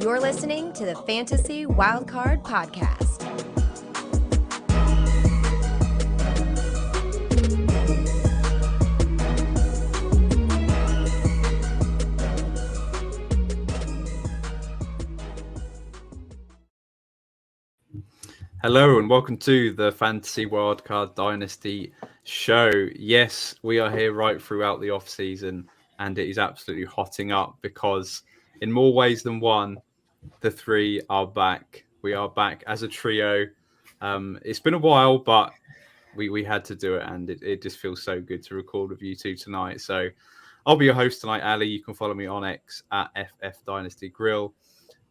You're listening to the Fantasy Wildcard Podcast. Hello and welcome to the Fantasy Wildcard Dynasty show. Yes, we are here right throughout the off-season and it is absolutely hotting up because in more ways than one, the three are back. We are back as a trio. It's been a while, but we had to do it and it just feels so good to record with you two tonight. So I'll be your host tonight, Ali. You can follow me on X at FF Dynasty Grill.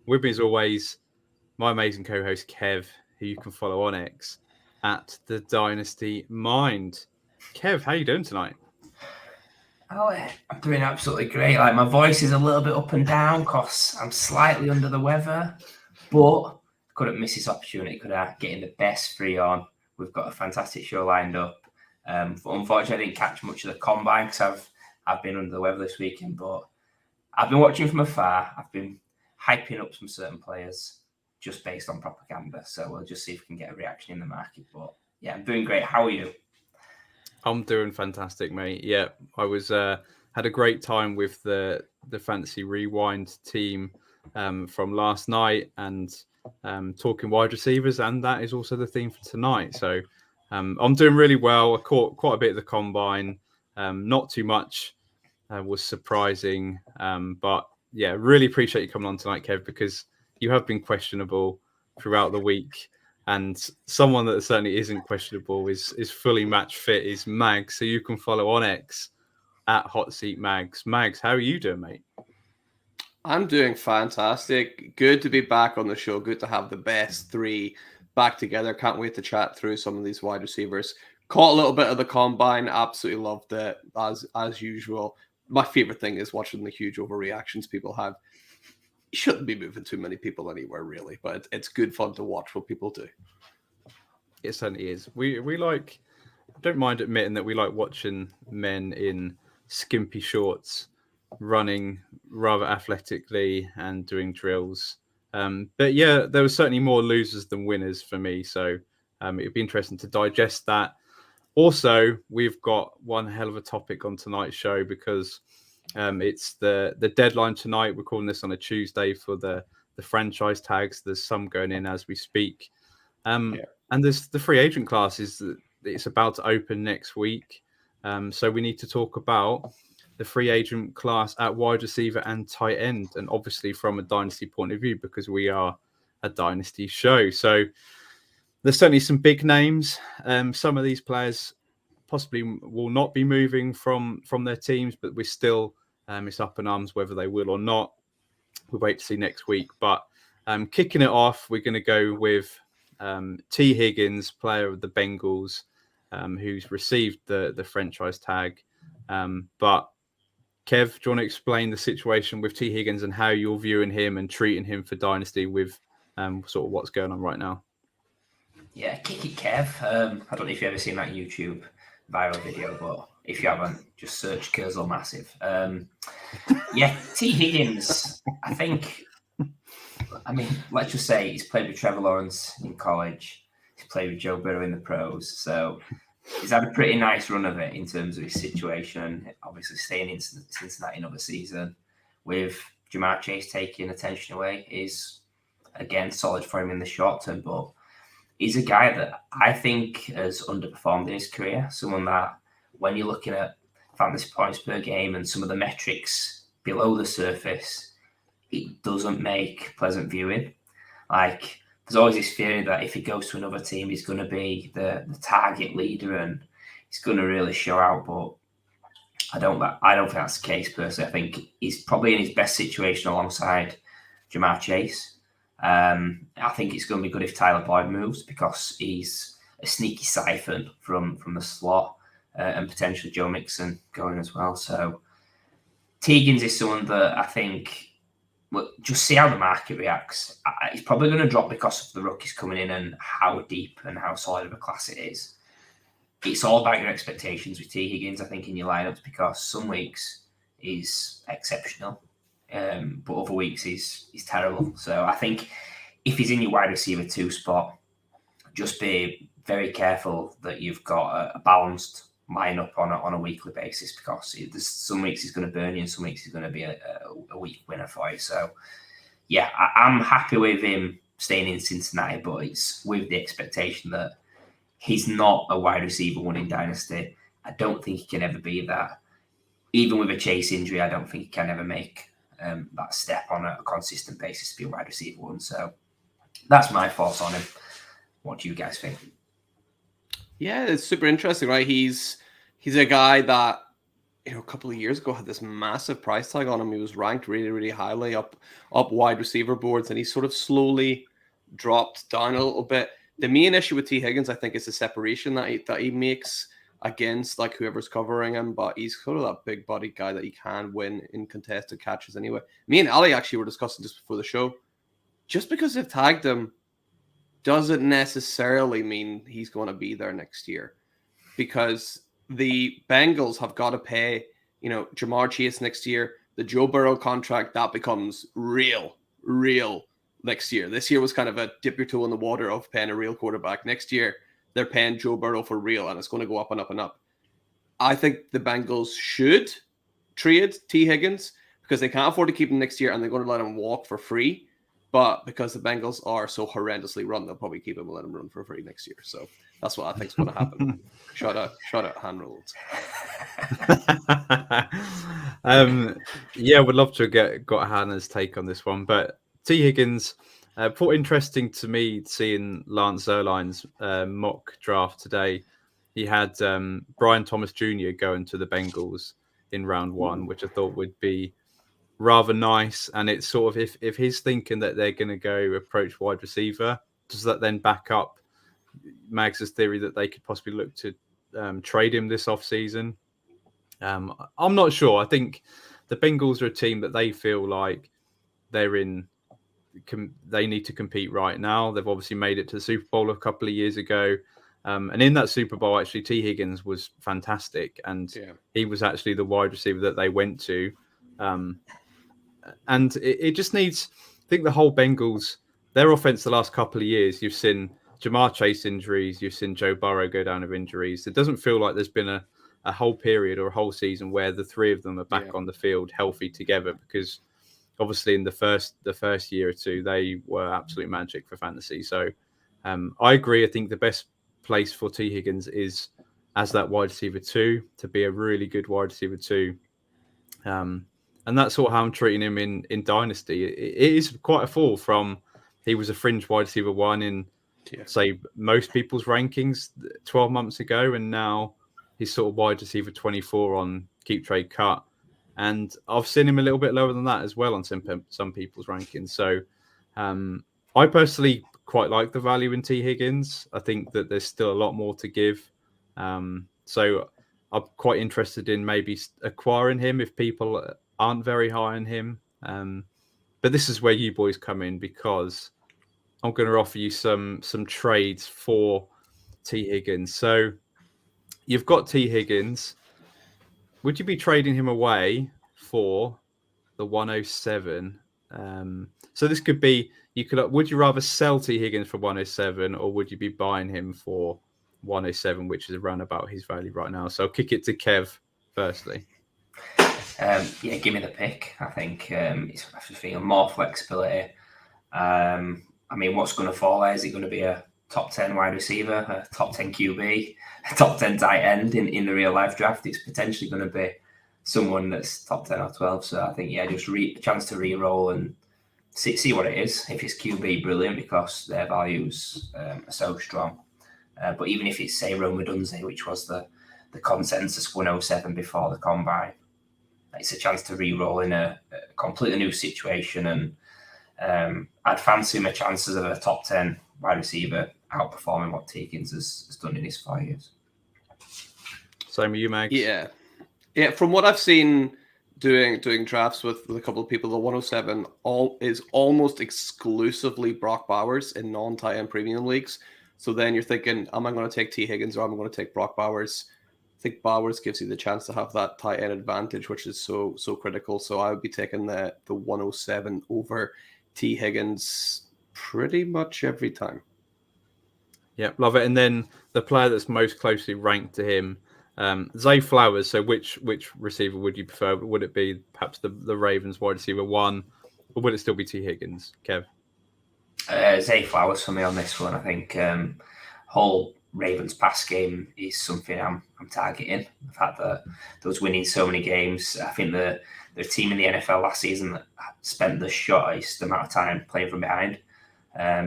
With me as always, my amazing co-host Kev, who you can follow on X at the Dynasty Mind. Kev, how you doing tonight? Oh, I'm doing absolutely great. Like, my voice is a little bit up and down because I'm slightly under the weather, but couldn't miss this opportunity. Could I get in the best three on? We've got a fantastic show lined up. Unfortunately, I didn't catch much of the combine because I've been under the weather this weekend, but I've been watching from afar. I've been hyping up some certain players just based on propaganda. So we'll just see if we can get a reaction in the market. But yeah, I'm doing great. How are you? I'm doing fantastic, mate. Yeah, I was had a great time with the Fantasy Rewind team from last night and talking wide receivers, and that is also the theme for tonight. So I'm doing really well. I caught quite a bit of the combine. Not too much was surprising, but yeah, really appreciate you coming on tonight, Kev, because you have been questionable throughout the week. And someone that certainly isn't questionable is fully match fit is Mags. So you can follow on X at Hot Seat Mags. Mags, how are you doing, mate? I'm doing fantastic. Good to be back on the show. Good to have the best three back together. Can't wait to chat through some of these wide receivers. Caught a little bit of the combine. Absolutely loved it as usual. My favorite thing is watching the huge overreactions people have. You shouldn't be moving too many people anywhere, really, but it's good fun to watch what people do. It certainly is. We like, don't mind admitting that we like watching men in skimpy shorts running rather athletically and doing drills. But yeah, there were certainly more losers than winners for me. So it'd be interesting to digest that. Also, we've got one hell of a topic on tonight's show because it's the deadline tonight. We're calling this on a Tuesday for the franchise tags. There's some going in as we speak. And there's the free agent classes. It's about to open next week. So we need to talk about the free agent class at wide receiver and tight end. And obviously from a dynasty point of view, because we are a dynasty show. So there's certainly some big names. Some of these players possibly will not be moving from their teams, but we're still it's up in arms whether they will or not. We'll wait to see next week. But kicking it off, we're going to go with T. Higgins, player of the Bengals, who's received the franchise tag. But Kev, do you want to explain the situation with T. Higgins and how you're viewing him and treating him for Dynasty with sort of what's going on right now? Yeah, kick it, Kev. I don't know if you've ever seen that YouTube viral video, but if you haven't, just search Kurzel Massive. Yeah, T. Higgins, let's just say he's played with Trevor Lawrence in college. He's played with Joe Burrow in the pros. So he's had a pretty nice run of it in terms of his situation. Obviously staying in Cincinnati another season with Jamar Chase taking attention away is, again, solid for him in the short term. But he's a guy that I think has underperformed in his career. Someone that when you're looking at fantasy points per game and some of the metrics below the surface, it doesn't make pleasant viewing. Like, there's always this theory that if he goes to another team, he's going to be the target leader and he's going to really show out. But I don't think that's the case personally. I think he's probably in his best situation alongside Jamar Chase. I think it's going to be good if Tyler Boyd moves because he's a sneaky siphon from the slot and potentially Joe Mixon going as well. So Higgins is someone that I think, well, just see how the market reacts. He's probably going to drop because of the rookies coming in and how deep and how solid of a class it is. It's all about your expectations with T. Higgins, I think, in your lineups because some weeks he's exceptional but other weeks he's terrible. So I think if he's in your wide receiver 2 spot, just be very careful that you've got a balanced lineup on a weekly basis, because there's some weeks he's going to burn you and some weeks he's going to be a weak winner for you. So yeah, I'm happy with him staying in Cincinnati, but it's with the expectation that he's not a wide receiver 1 in Dynasty. I don't think he can ever be that. Even with a Chase injury, I don't think he can ever make that step on a consistent basis to be a wide receiver 1. So that's my thoughts on him. What do you guys think? Yeah, it's super interesting, right? He's a guy that, a couple of years ago had this massive price tag on him. He was ranked really, really highly up wide receiver boards, and he sort of slowly dropped down a little bit. The main issue with T. Higgins, I think, is the separation that he makes against like whoever's covering him, but he's sort of that big body guy that he can win in contested catches anyway. Me and Ali actually were discussing just before the show. Just because they've tagged him doesn't necessarily mean he's going to be there next year, because the Bengals have got to pay, Jamar Chase next year. The Joe Burrow contract, that becomes real next year. This year was kind of a dip your toe in the water of paying a real quarterback. Next year, they're paying Joe Burrow for real, and it's going to go up and up and up. I think the Bengals should trade T. Higgins because they can't afford to keep him next year, and they're going to let him walk for free. But because the Bengals are so horrendously run, they'll probably keep him and let him run for free next year. So that's what I think is going to happen. Shout out hand rules. Yeah, would love to got Hannah's take on this one. But T. Higgins, thought interesting to me seeing Lance Zerline's mock draft today. He had Brian Thomas Jr. going to the Bengals in round 1, which I thought would be rather nice. And it's sort of, if he's thinking that they're going to go approach wide receiver, does that then back up Mags's theory that they could possibly look to trade him this offseason? I'm not sure. I think the Bengals are a team that they feel like they're in. They need to compete right now. They've obviously made it to the Super Bowl a couple of years ago. And in that Super Bowl, actually, T. Higgins was fantastic. And he was actually the wide receiver that they went to. And it just needs, I think the whole Bengals, their offense the last couple of years, you've seen Jamar Chase injuries, you've seen Joe Burrow go down of injuries. It doesn't feel like there's been a whole period or a whole season where the three of them are back on the field healthy together, because obviously in the first year or two, they were absolute magic for fantasy. So I agree. I think the best place for T. Higgins is as that wide receiver 2, to be a really good wide receiver 2. And that's sort of how I'm treating him in Dynasty. It is quite a fall from, he was a fringe wide receiver 1 in, say, most people's rankings 12 months ago, and now he's sort of wide receiver 24 on Keep Trade Cut. And I've seen him a little bit lower than that as well on some people's rankings. So I personally quite like the value in T. Higgins. I think that there's still a lot more to give. So I'm quite interested in maybe acquiring him if people aren't very high on him. But this is where you boys come in, because I'm going to offer you some trades for T. Higgins. So you've got T. Higgins. Would you be trading him away for the 107? So this could be, would you rather sell T. Higgins for 107, or would you be buying him for 107, which is around about his value right now? So I'll kick it to Kev firstly. Give me the pick. I think it's feeling more flexibility. What's going to fall there? Is it going to be a top 10 wide receiver, a top 10 QB, a top 10 tight end in the real life draft? It's potentially going to be someone that's top 10 or 12. So I think, just a chance to re-roll and see what it is. If it's QB, brilliant, because their values are so strong. But even if it's, say, Rome Odunze, which was the consensus 107 before the combine, it's a chance to re-roll in a completely new situation. And I'd fancy my chances of a top 10 wide receiver outperforming what T. Higgins has done in his 5 years. Same with you, Mags? Yeah. From what I've seen doing drafts with a couple of people, the 107 is almost exclusively Brock Bowers in non-tight end premium leagues. So then you're thinking, am I going to take T. Higgins or am I going to take Brock Bowers? think Bowers gives you the chance to have that tight end advantage, which is so critical. So I would be taking the 107 over T. Higgins pretty much every time. Yeah, love it. And then the player that's most closely ranked to him, Zay Flowers. So which receiver would you prefer? Would it be perhaps the Ravens wide receiver 1, or would it still be T. Higgins, Kev? Zay Flowers for me on this one. I think whole Ravens pass game is something I'm targeting. The fact that they was winning so many games. I think the team in the NFL last season that spent the shortest amount of time playing from behind.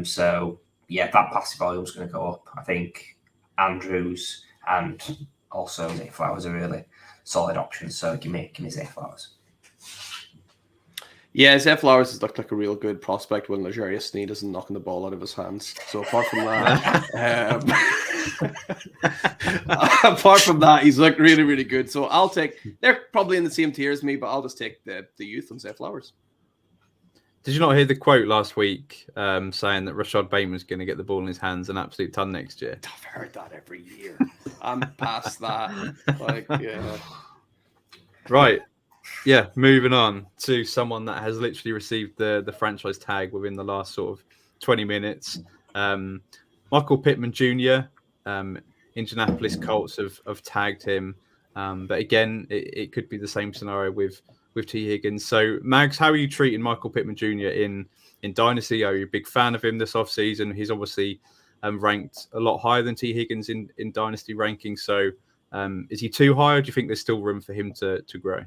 So yeah, that passing volume is going to go up. I think Andrews and also Zay Flowers are really solid options. So give me Zay Flowers. Yeah, Zay Flowers has looked like a real good prospect when L'Jarius Sneed isn't knocking the ball out of his hands. So apart from that, he's looked really, really good. So they're probably in the same tier as me, but I'll just take the youth on Zay Flowers. Did you not hear the quote last week saying that Rashad Bateman's going to get the ball in his hands an absolute ton next year? I've heard that every year. I'm past that. Yeah. Right. Yeah, moving on to someone that has literally received the franchise tag within the last sort of 20 minutes. Michael Pittman Jr., Indianapolis Colts have tagged him. But again, it could be the same scenario with T. Higgins. So, Mags, how are you treating Michael Pittman Jr. in Dynasty? Are you a big fan of him this offseason? He's obviously ranked a lot higher than T. Higgins in Dynasty rankings. So, is he too high, or do you think there's still room for him to grow?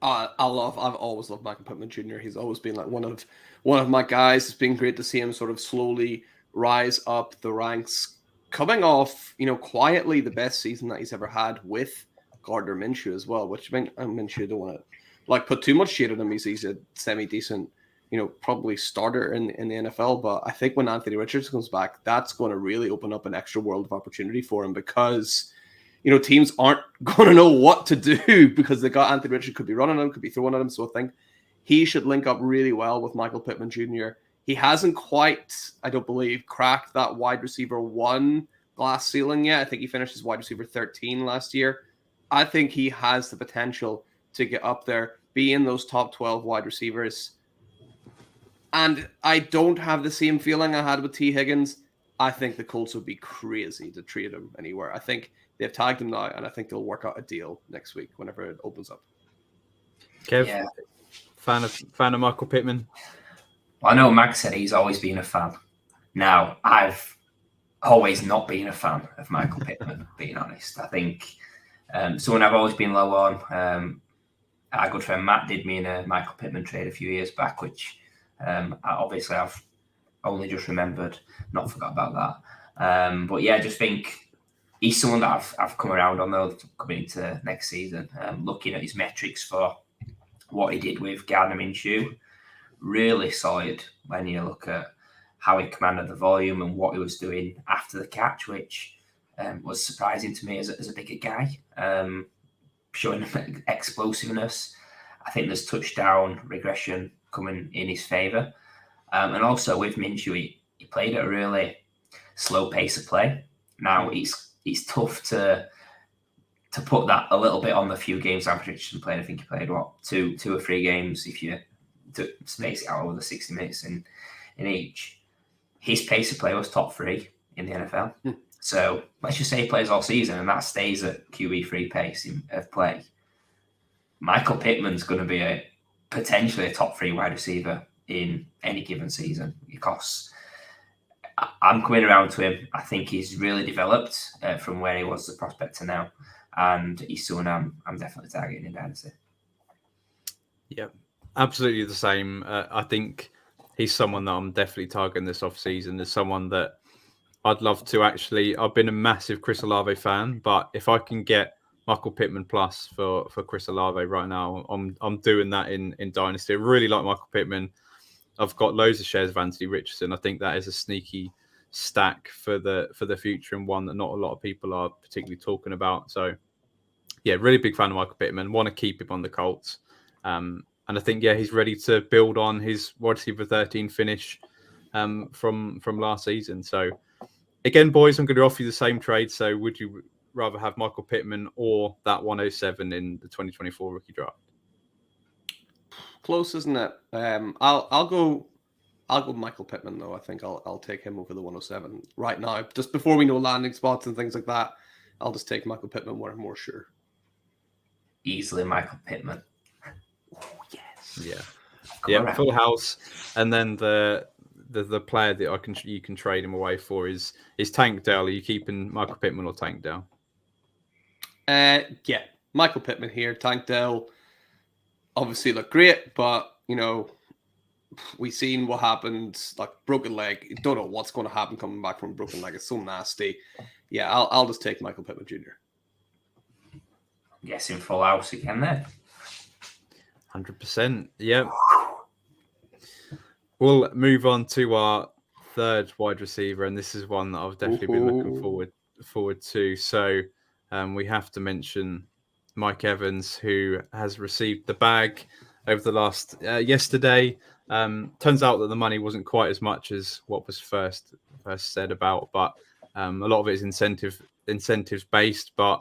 I've always loved Michael Pittman Jr. He's always been like one of my guys. It's been great to see him sort of slowly rise up the ranks, coming off, quietly the best season that he's ever had with Gardner Minshew as well, which Minshew don't want to put too much shade on him. He's a semi-decent, probably starter in the NFL. But I think when Anthony Richardson comes back, that's going to really open up an extra world of opportunity for him, because teams aren't going to know what to do because they got Anthony Richardson, could be running him, could be throwing at him. So I think he should link up really well with Michael Pittman Jr. He hasn't quite, I don't believe, cracked that wide receiver 1 glass ceiling yet. I think he finished as wide receiver 13 last year. I think he has the potential to get up there, be in those top 12 wide receivers. And I don't have the same feeling I had with T. Higgins. I think the Colts would be crazy to trade him anywhere. I think they've tagged him now, and I think they'll work out a deal next week whenever it opens up. Kev, yeah. Fan of Michael Pittman? Well, I know Max said he's always been a fan. Now, I've always not been a fan of Michael Pittman, being honest. I think someone I've always been low on. Our good friend Matt did me in a Michael Pittman trade a few years back, which obviously I've only just remembered, not forgot about that. But yeah, I just think he's someone that I've come around on, though, coming into next season. Looking at his metrics for what he did with Gardner Minshew, really solid when you look at how he commanded the volume and what he was doing after the catch, which was surprising to me as a bigger guy, showing explosiveness. I think there's touchdown regression coming in his favour. And also with Minshew, he played at a really slow pace of play. Now, it's tough to put that a little bit on the few games Anthony Richardson played. I think he played, two or three games if you space it out over the 60 minutes in each. His pace of play was top 3 in the NFL. So let's just say he plays all season and that stays at QB3 pace of play. Michael Pittman's going to be potentially a top 3 wide receiver in any given season, because I'm coming around to him. I think he's really developed from where he was the prospect to now, and he's someone I'm definitely targeting in Dynasty. Yeah, absolutely the same. I think he's someone that I'm definitely targeting this offseason. There's someone that I'd love to actually. I've been a massive Chris Olave fan, but if I can get Michael Pittman plus for Chris Olave right now, I'm doing that in Dynasty. I really like Michael Pittman. I've got loads of shares of Anthony Richardson. I think that is a sneaky stack for the future, and one that not a lot of people are particularly talking about. So, yeah, really big fan of Michael Pittman. Want to keep him on the Colts. And I think, yeah, he's ready to build on his wide receiver 13 finish from last season. So, again, boys, I'm going to offer you the same trade. So, would you rather have Michael Pittman or that 107 in the 2024 rookie draft? Close, isn't it? I'll go Michael Pittman though. I think I'll take him over the 107 right now. Just before we know landing spots and things like that, I'll just take Michael Pittman where I'm more sure. Easily Michael Pittman. Oh, yes. Yeah, full house. And then the player that you can trade him away for is Tank Dell. Are you keeping Michael Pittman or Tank Dell? Yeah, Michael Pittman here. Tank Dell obviously look great, but we've seen what happened, like broken leg. You don't know what's going to happen coming back from a broken leg. It's so nasty. Yeah, I'll just take Michael Pittman Jr. Guessing full house again then. 100%. Yeah. We'll move on to our third wide receiver, and this is one that I've definitely been looking forward to. So we have to mention Mike Evans, who has received the bag over the last yesterday. Turns out that the money wasn't quite as much as what was first said about, but a lot of it is incentives based. But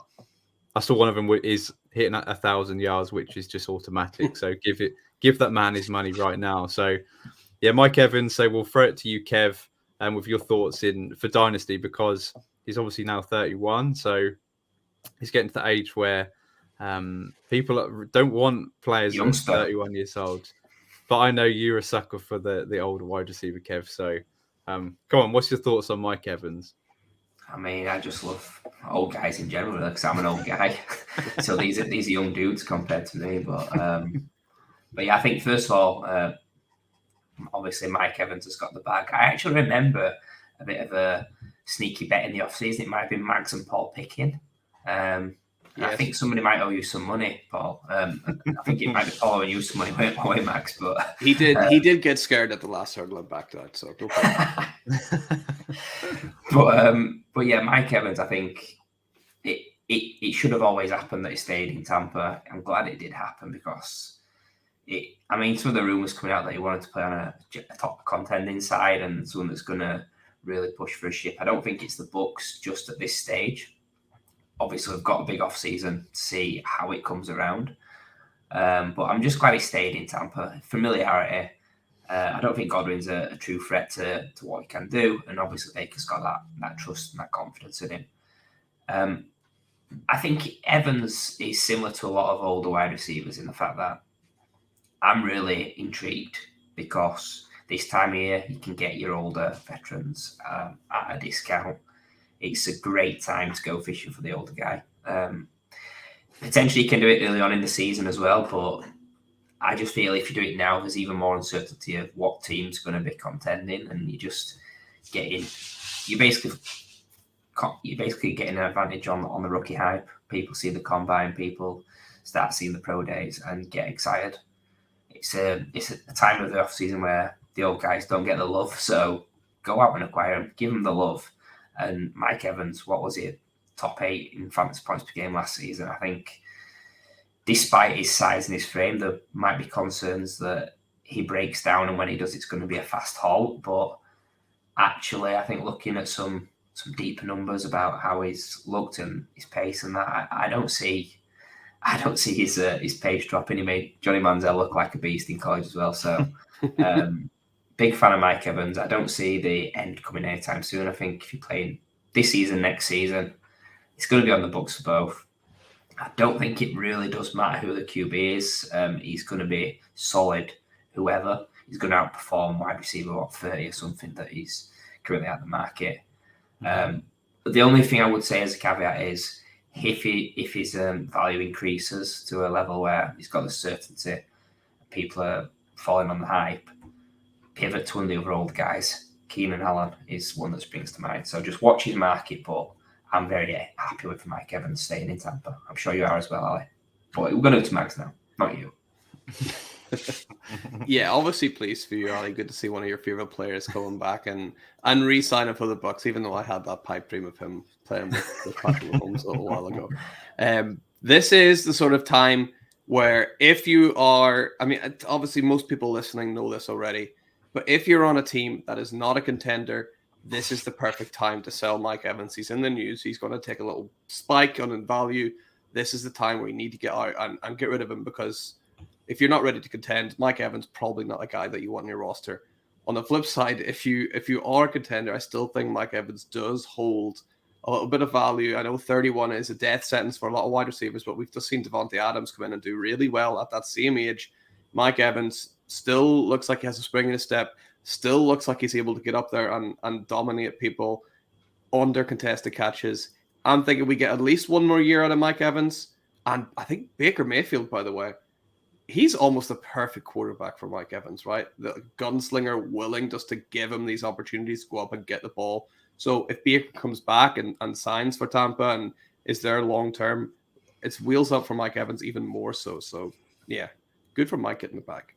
I saw one of them is hitting 1,000 yards, which is just automatic. So give that man his money right now. So yeah, Mike Evans. So we'll throw it to you, Kev, with your thoughts for Dynasty, because he's obviously now 31. So he's getting to the age where people don't want players that are 31 years old. But I know you're a sucker for the older wide receiver, Kev. So come on, what's your thoughts on Mike Evans? I mean, I just love old guys in general because I'm an old guy. So these are young dudes compared to me. But yeah, I think first of all, obviously Mike Evans has got the bag. I actually remember a bit of a sneaky bet in the offseason. It might have been Mags and Paul picking. Yes. I think somebody might owe you some money, Paul. I think it might be Paul owing you some money, away, Max. But he did get scared at the last hurdle and backed out. So don't but yeah, Mike Evans. I think it should have always happened that he stayed in Tampa. I'm glad it did happen because some of the rumors coming out that he wanted to play on a top contending side and someone that's going to really push for a ship. I don't think it's the Bucs just at this stage. Obviously, we've got a big off-season to see how it comes around. But I'm just glad he stayed in Tampa. Familiarity. I don't think Godwin's a true threat to what he can do. And obviously, Baker's got that trust and that confidence in him. I think Evans is similar to a lot of older wide receivers in the fact that I'm really intrigued because this time of year, you can get your older veterans at a discount. It's a great time to go fishing for the older guy. Potentially you can do it early on in the season as well, but I just feel if you do it now, there's even more uncertainty of what team's going to be contending, and you just you're basically getting an advantage on the rookie hype. People see the combine, people start seeing the pro days and get excited. It's a time of the off season where the old guys don't get the love, so go out and acquire them, give them the love. And Mike Evans, what was he, top 8 in fantasy points per game last season? I think despite his size and his frame, there might be concerns that he breaks down and when he does, it's going to be a fast halt. But actually, I think looking at some deeper numbers about how he's looked and his pace and that, I don't see his pace dropping. He made Johnny Manziel look like a beast in college as well. So big fan of Mike Evans. I don't see the end coming anytime soon. I think if you're playing this season, next season, it's going to be on the books for both. I don't think it really does matter who the QB is. He's going to be solid, whoever. He's going to outperform wide receiver 30 or something that he's currently at the market. But the only thing I would say as a caveat is if his value increases to a level where he's got the certainty, people are falling on the hype, pivot to one of the other old guys. Keenan Allen is one that springs to mind. So just watch his market, but I'm very happy with Mike Evans staying in Tampa. I'm sure you are as well, Ali. But we're going to go to Mags now, not you. Yeah, obviously pleased for you, Ali. Good to see one of your favorite players coming back and re-signing for the Bucs, even though I had that pipe dream of him playing with Patrick Mahomes a little while ago. This is the sort of time where if you are, obviously most people listening know this already, but if you're on a team that is not a contender, this is the perfect time to sell Mike Evans. He's in the news. He's going to take a little spike on in value. This is the time where you need to get out and get rid of him, because if you're not ready to contend, Mike Evans probably not a guy that you want in your roster. On the flip side, if you are a contender, I still think Mike Evans does hold a little bit of value. I know 31 is a death sentence for a lot of wide receivers, but we've just seen Devontae Adams come in and do really well at that same age. Mike Evans still looks like he has a spring in his step, still looks like he's able to get up there and dominate people under contested catches. I'm thinking we get at least one more year out of Mike Evans. And I think Baker Mayfield, by the way, he's almost the perfect quarterback for Mike Evans, right? The gunslinger willing just to give him these opportunities to go up and get the ball. So if Baker comes back and signs for Tampa and is there long-term, it's wheels up for Mike Evans even more so. So, yeah, good for Mike getting it back.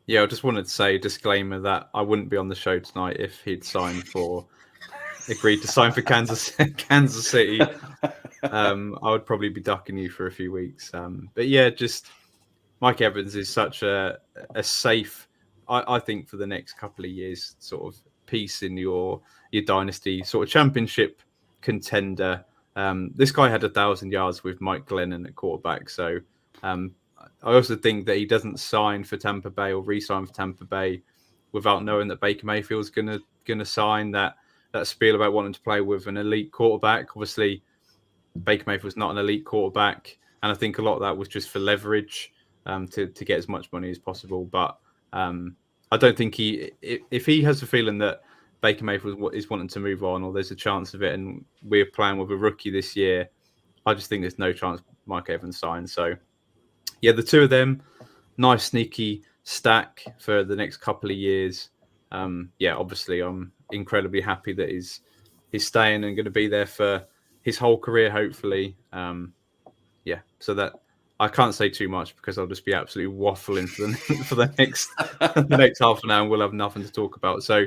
Yeah, I just wanted to say, disclaimer, that I wouldn't be on the show tonight if he'd agreed to sign for Kansas City. I would probably be ducking you for a few weeks. But yeah, just Mike Evans is such a safe, I think, for the next couple of years, sort of piece in your dynasty, sort of championship contender. This guy had 1,000 yards with Mike Glennon at quarterback. So I also think that he doesn't sign for Tampa Bay or re-sign for Tampa Bay without knowing that Baker Mayfield's gonna sign that spiel about wanting to play with an elite quarterback. Obviously, Baker Mayfield's not an elite quarterback, and I think a lot of that was just for leverage to get as much money as possible. But I don't think if he has a feeling that Baker Mayfield is wanting to move on, or there's a chance of it, and we're playing with a rookie this year, I just think there's no chance Mike Evans signs. So yeah, the two of them, nice sneaky stack for the next couple of years. Yeah, obviously I'm incredibly happy that he's staying and going to be there for his whole career, hopefully. Yeah, so that I can't say too much because I'll just be absolutely waffling for the next half an hour, and we'll have nothing to talk about. So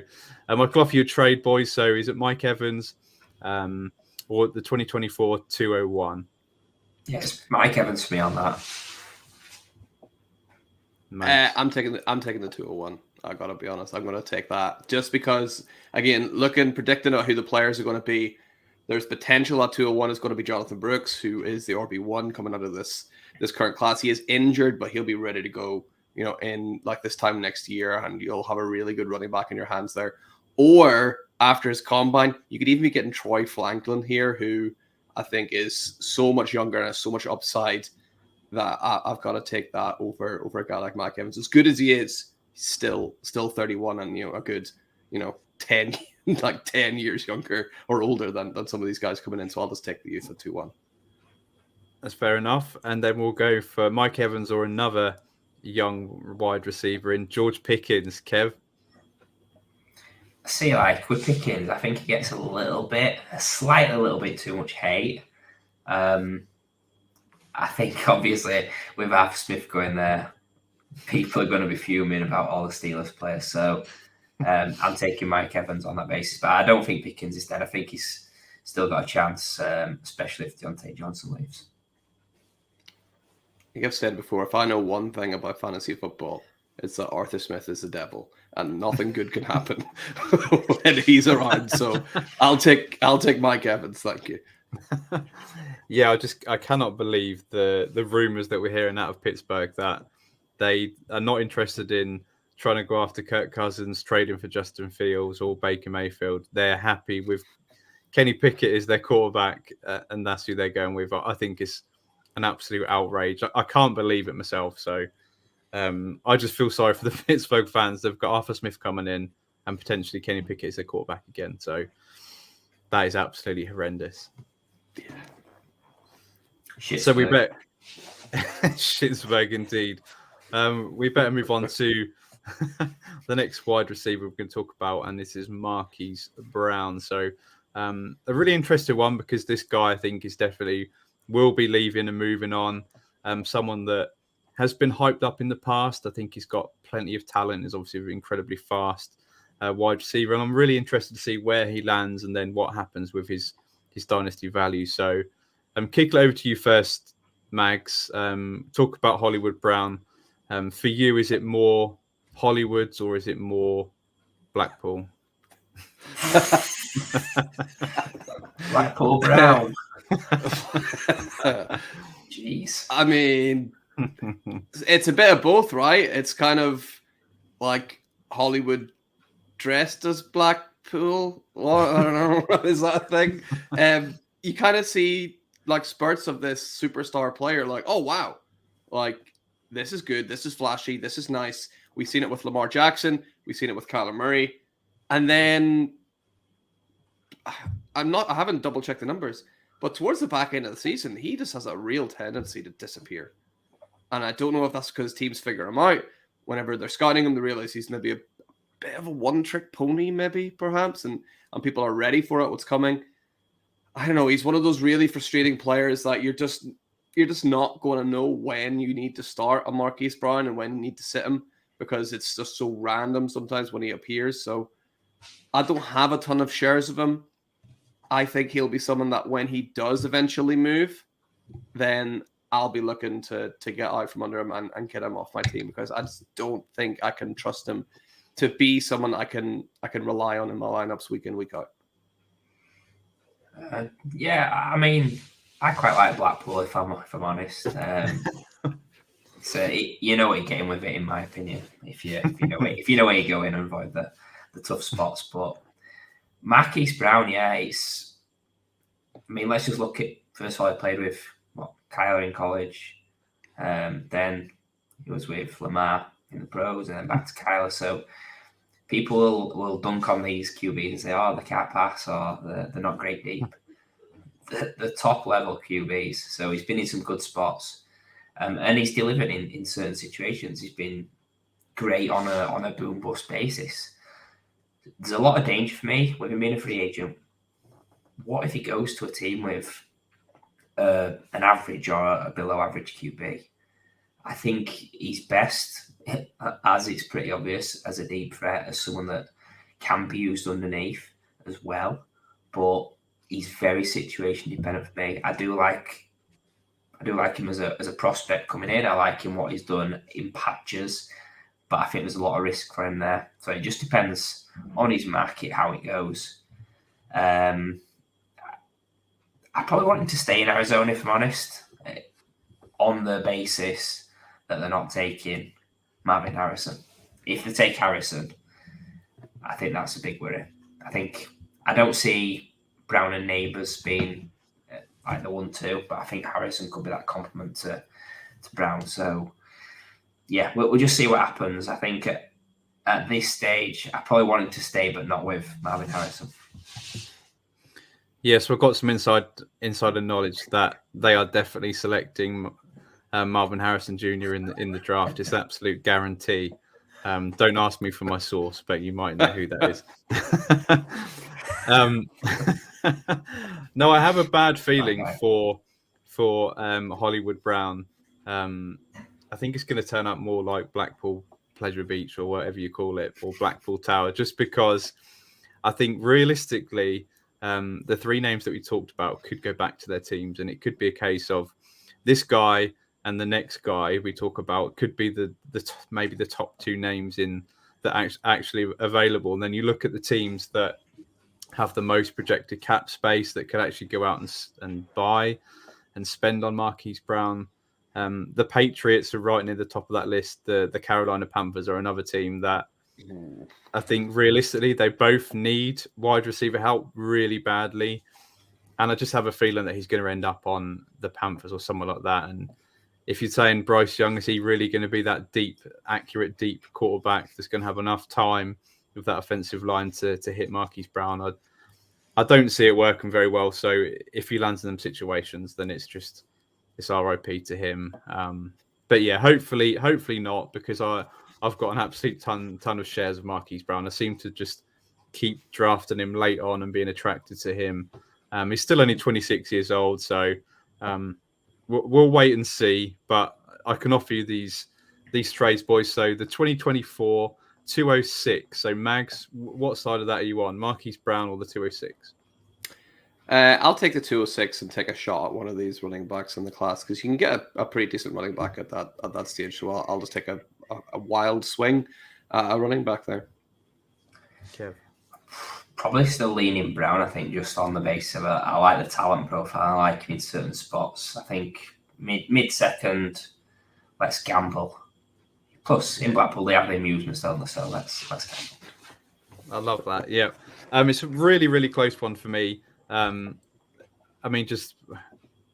I'll offer you a trade, boys. So is it Mike Evans or the 2024 201? Yes, Mike Evans for me on that. Nice. I'm taking the 201. I gotta be honest. I'm gonna take that just because, again, predicting who the players are going to be. There's potential at 201 is going to be Jonathan Brooks, who is the RB1 coming out of this current class. He is injured, but he'll be ready to go, in like this time next year, and you'll have a really good running back in your hands there. Or after his combine, you could even be getting Troy Franklin here, who I think is so much younger and has so much upside that I've got to take that over a guy like Mike Evans. As good as he is, he's still 31 and a good 10 years younger or older than some of these guys coming in. So I'll just take the youth at 2-1. That's fair enough. And then we'll go for Mike Evans or another young wide receiver in George Pickens. Kev? I see, like with Pickens, I think he gets a little bit too much hate. I think obviously with Arthur Smith going there, people are going to be fuming about all the Steelers players. So I'm taking Mike Evans on that basis. But I don't think Pickens is dead. I think he's still got a chance, especially if Deontay Johnson leaves. Like I've said before, if I know one thing about fantasy football, it's that Arthur Smith is the devil and nothing good can happen when he's around. So I'll take Mike Evans. Thank you. Yeah, I cannot believe the rumors that we're hearing out of Pittsburgh that they are not interested in trying to go after Kirk Cousins, trading for Justin Fields or Baker Mayfield. They're happy with Kenny Pickett as their quarterback, and that's who they're going with. I think it's an absolute outrage. I can't believe it myself. So I just feel sorry for the Pittsburgh fans. They've got Arthur Smith coming in and potentially Kenny Pickett as their quarterback again. So that is absolutely horrendous. Yeah. So we bet Shitsburg indeed. We better move on to the next wide receiver we're going to talk about, and this is Marquise Brown. So a really interesting one because this guy I think is definitely will be leaving and moving on. Someone that has been hyped up in the past. I think he's got plenty of talent. He's obviously incredibly fast wide receiver, and I'm really interested to see where he lands and then what happens with his dynasty value. So kick it over to you first, Mags. Talk about Hollywood Brown. For you, is it more Hollywoods or is it more Blackpool? Blackpool Brown. Jeez. I mean, it's a bit of both, right? It's kind of like Hollywood dressed as Blackpool. Well, I don't know. What is that a thing? You kind of see like spurts of this superstar player, like, oh wow, like this is good, this is flashy, this is nice. We've seen it with Lamar Jackson, we've seen it with Kyler Murray, and then I haven't double checked the numbers, but towards the back end of the season, he just has a real tendency to disappear. And I don't know if that's because teams figure him out. Whenever they're scouting him, they realize he's maybe a bit of a one-trick pony, maybe, perhaps, and people are ready for it, what's coming. I don't know. He's one of those really frustrating players that you're just not going to know when you need to start a Marquise Brown and when you need to sit him, because it's just so random sometimes when he appears. So I don't have a ton of shares of him. I think he'll be someone that when he does eventually move, then I'll be looking to get out from under him and get him off my team, because I just don't think I can trust him to be someone I can rely on in my lineups week in, week out. Yeah, I mean, I quite like Blackpool if I'm honest. So you know what you're getting with it, in my opinion. If you know where you're going and avoid the tough spots. But Marquise Brown, yeah, let's just look at, first of all, I played with Kyler in college, then he was with Lamar in the pros, and then back to Kyler. So people will dunk on these QBs and say, oh, they can't pass, or they're not great deep. The top level QBs. So he's been in some good spots, and he's delivered in certain situations. He's been great on a boom bust basis. There's a lot of danger for me with him being a free agent. What if he goes to a team with an average or a below average QB? I think he's best, as it's pretty obvious, as a deep threat, as someone that can be used underneath as well. But he's very situation dependent for me. I do like him as a prospect coming in. I like him what he's done in patches, but I think there's a lot of risk for him there. So it just depends on his market, how it goes. I probably want him to stay in Arizona, if I'm honest, on the basis that they're not taking Marvin Harrison. If they take Harrison, I think that's a big worry. I don't see Brown and Neighbours being like the 1-2, but I think Harrison could be that complement to Brown. So, yeah, we'll just see what happens. I think at this stage, I probably want him to stay, but not with Marvin Harrison. Yes, we've got some insider knowledge that they are definitely selecting Marvin Harrison Jr. in the draft. It's an absolute guarantee. Don't ask me for my source, but you might know who that is. No, I have a bad feeling for Hollywood Brown. I think it's going to turn out more like Blackpool Pleasure Beach or whatever you call it, or Blackpool Tower, just because I think realistically, the three names that we talked about could go back to their teams, and it could be a case of this guy and the next guy we talk about could be maybe the top two names in that actually available. And then you look at the teams that have the most projected cap space that could actually go out and buy and spend on Marquise Brown. The Patriots are right near the top of that list. The Carolina Panthers are another team that I think realistically they both need wide receiver help really badly. And I just have a feeling that he's going to end up on the Panthers or somewhere like that. And if you're saying Bryce Young, is he really going to be that accurate deep quarterback that's going to have enough time with that offensive line to hit Marquise Brown? I don't see it working very well. So if he lands in them situations, then it's RIP to him. But yeah, hopefully not, because I've got an absolute ton of shares of Marquise Brown. I seem to just keep drafting him late on and being attracted to him. He's still only 26 years old, so we'll wait and see. But I can offer you these trades, boys. So the 2024 206. So Mags, what side of that are you on? Marquise Brown or the 206? I'll take the 206 and take a shot at one of these running backs in the class, because you can get a pretty decent running back at that stage. So I'll just take a wild swing, a running back there. Kev. probably still leaning Brown, I think, just on the basis of I like the talent profile. I like him in certain spots. I think mid-second, let's gamble. Plus, in Blackpool, they have the amusements, don't they? So let's gamble. I love that. Yeah. It's a really, really close one for me. I mean, just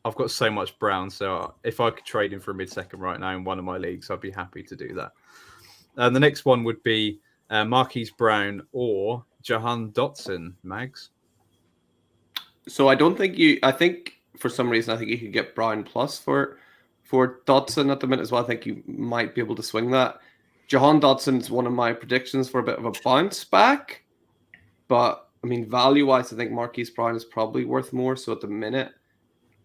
I've got so much Brown, so if I could trade him for a mid-second right now in one of my leagues, I'd be happy to do that. The next one would be Marquise Brown or Jahan Dotson, Mags. So I think for some reason, I think you could get Brown plus for Dotson at the minute as well. I think you might be able to swing that. Jahan Dotson is one of my predictions for a bit of a bounce back. But, I mean, value-wise, I think Marquise Brown is probably worth more. So at the minute,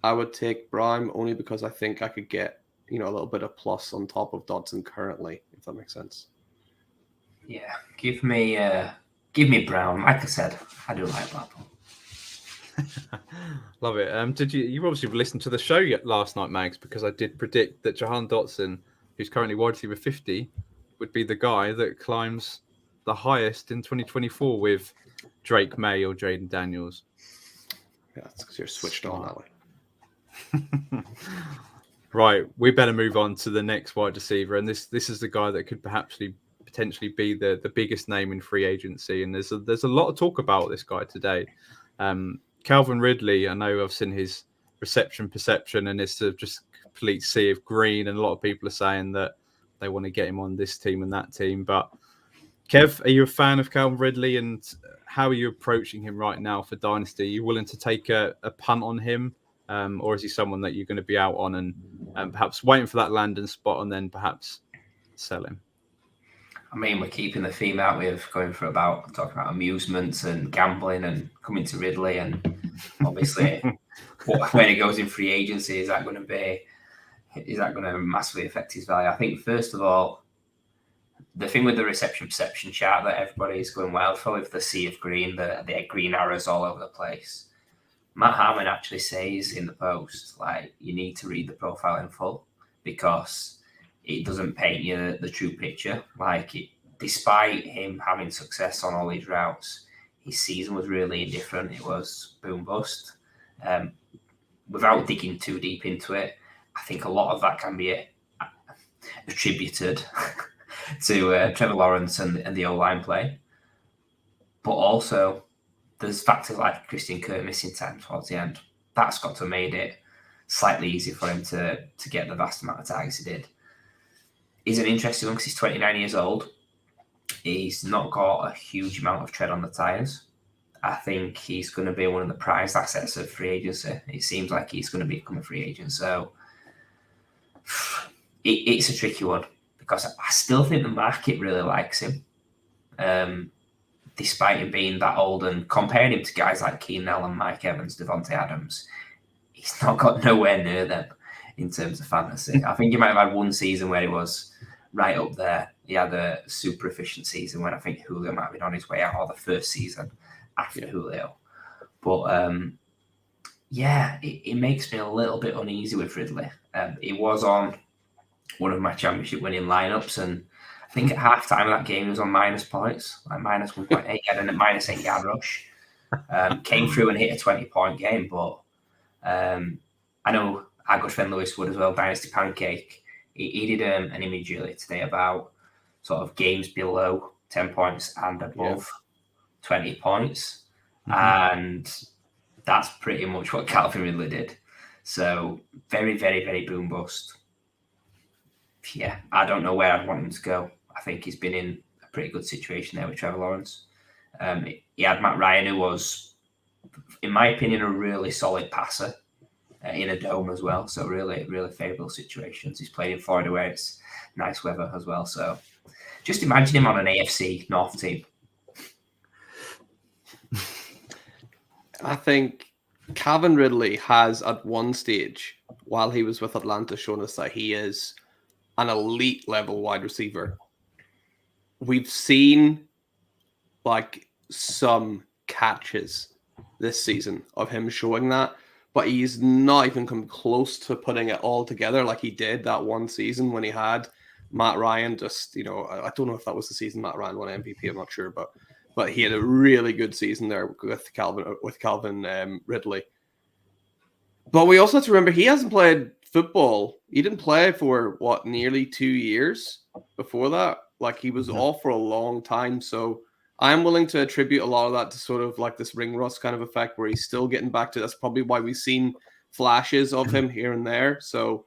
I would take Brown only because I think I could get, a little bit of plus on top of Dotson currently, if that makes sense. Yeah, give me Brown. Like I said, I do like Blackpool. Love it. Did you obviously listened to the show last night, Mags? Because I did predict that Jahan Dotson, who's currently wide receiver 50, would be the guy that climbs the highest in 2024 with Drake May or Jaden Daniels. Yeah, that's because you're switched on that way. Right, we better move on to the next wide receiver, and this is the guy that could potentially be the biggest name in free agency. And there's a lot of talk about this guy today. Calvin Ridley, I know I've seen his reception perception, and it's just a complete sea of green. And a lot of people are saying that they want to get him on this team and that team. But Kev, are you a fan of Calvin Ridley, and how are you approaching him right now for Dynasty? Are you willing to take a punt on him, or is he someone that you're going to be out on and perhaps waiting for that landing spot and then perhaps sell him? I mean, we're keeping the theme out with talking about amusements and gambling and coming to Ridley, and obviously when he goes in free agency, is that going to massively affect his value? I think first of all, the thing with the reception perception chart that everybody's going wild for with the sea of green, the green arrows all over the place. Matt Harmon actually says in the post, like, you need to read the profile in full because it doesn't paint you the true picture. Despite him having success on all these routes, his season was really indifferent. It was boom bust. Without digging too deep into it, I think a lot of that can be attributed to Trevor Lawrence and the O-line play. But also, there's factors like Christian Kirk missing time towards the end. That's got to have made it slightly easier for him to get the vast amount of targets he did. He's an interesting one because he's 29 years old. He's not got a huge amount of tread on the tyres. I think he's going to be one of the prized assets of free agency. It seems like he's going to become a free agent. So it's a tricky one because I still think the market really likes him. Despite him being that old, and comparing him to guys like Keenan Allen, Mike Evans, Devontae Adams, he's not got nowhere near them in terms of fantasy. I think he might have had one season where he was right up there. He had a super efficient season when I think Julio might have been on his way out, or the first season after Julio. But it makes me a little bit uneasy with Ridley. He was on one of my championship winning lineups, and I think at half time of that game he was on minus points, like minus 1.8. He had a minus 8 yard rush. Came through and hit a 20-point game, but I know our good friend Lewis Wood as well, Dynasty Pancake. He did an image earlier today about sort of games below 10 points and above 20 points. Mm-hmm. And that's pretty much what Calvin Ridley did. So very, very, very boom bust. Yeah, I don't know where I'd want him to go. I think he's been in a pretty good situation there with Trevor Lawrence. He had Matt Ryan, who was, in my opinion, a really solid passer in a dome as well. So really, really favourable situations. He's played in Florida where it's nice weather as well. So just imagine him on an AFC North team. I think Calvin Ridley has at one stage, while he was with Atlanta, shown us that he is an elite level wide receiver. We've seen some catches this season of him showing that, but he's not even come close to putting it all together like he did that one season when he had Matt Ryan. I don't know if that was the season Matt Ryan won MVP, I'm not sure, but but he had a really good season there with Calvin Ridley. But we also have to remember he hasn't played football. He didn't play for nearly 2 years before that. Like he was off for a long time. So I'm willing to attribute a lot of that to sort of like this ring rust kind of effect where he's still getting back to. That's probably why we've seen flashes of him here and there. So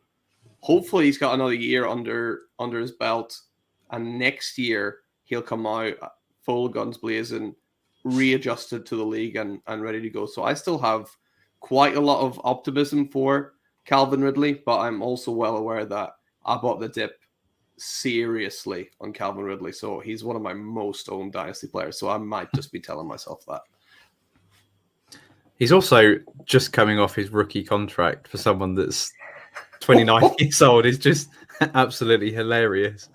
hopefully he's got another year under his belt, and next year he'll come out full guns blazing, readjusted to the league and ready to go. So I still have quite a lot of optimism for Calvin Ridley, but I'm also well aware that I bought the dip seriously on Calvin Ridley. So he's one of my most owned dynasty players. So I might just be telling myself that. He's also just coming off his rookie contract for someone that's 29 years old. Is just absolutely hilarious.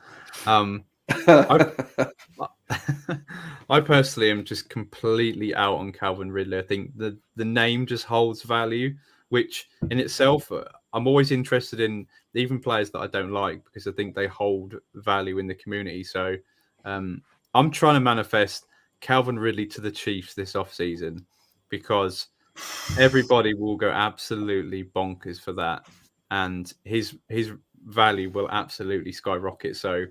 I personally am just completely out on Calvin Ridley. I think the name just holds value, which in itself, I'm always interested in even players that I don't like because I think they hold value in the community. So I'm trying to manifest Calvin Ridley to the Chiefs this offseason because everybody will go absolutely bonkers for that. And his value will absolutely skyrocket. So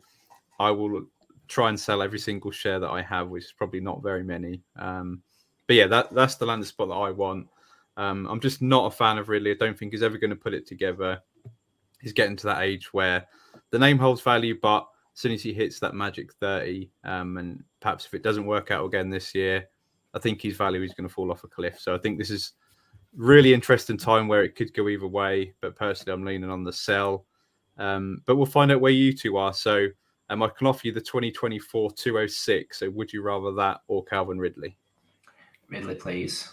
I will try and sell every single share that I have, which is probably not very many. But yeah, that's the landing spot that I want. I'm just not a fan of Ridley. I don't think he's ever going to put it together. He's getting to that age where the name holds value, but as soon as he hits that magic 30, and perhaps if it doesn't work out again this year, I think his value is going to fall off a cliff. So I think this is really interesting time where it could go either way. But personally, I'm leaning on the sell. But we'll find out where you two are. So I can offer you the 2024 206. So would you rather that or Calvin Ridley? Ridley, please.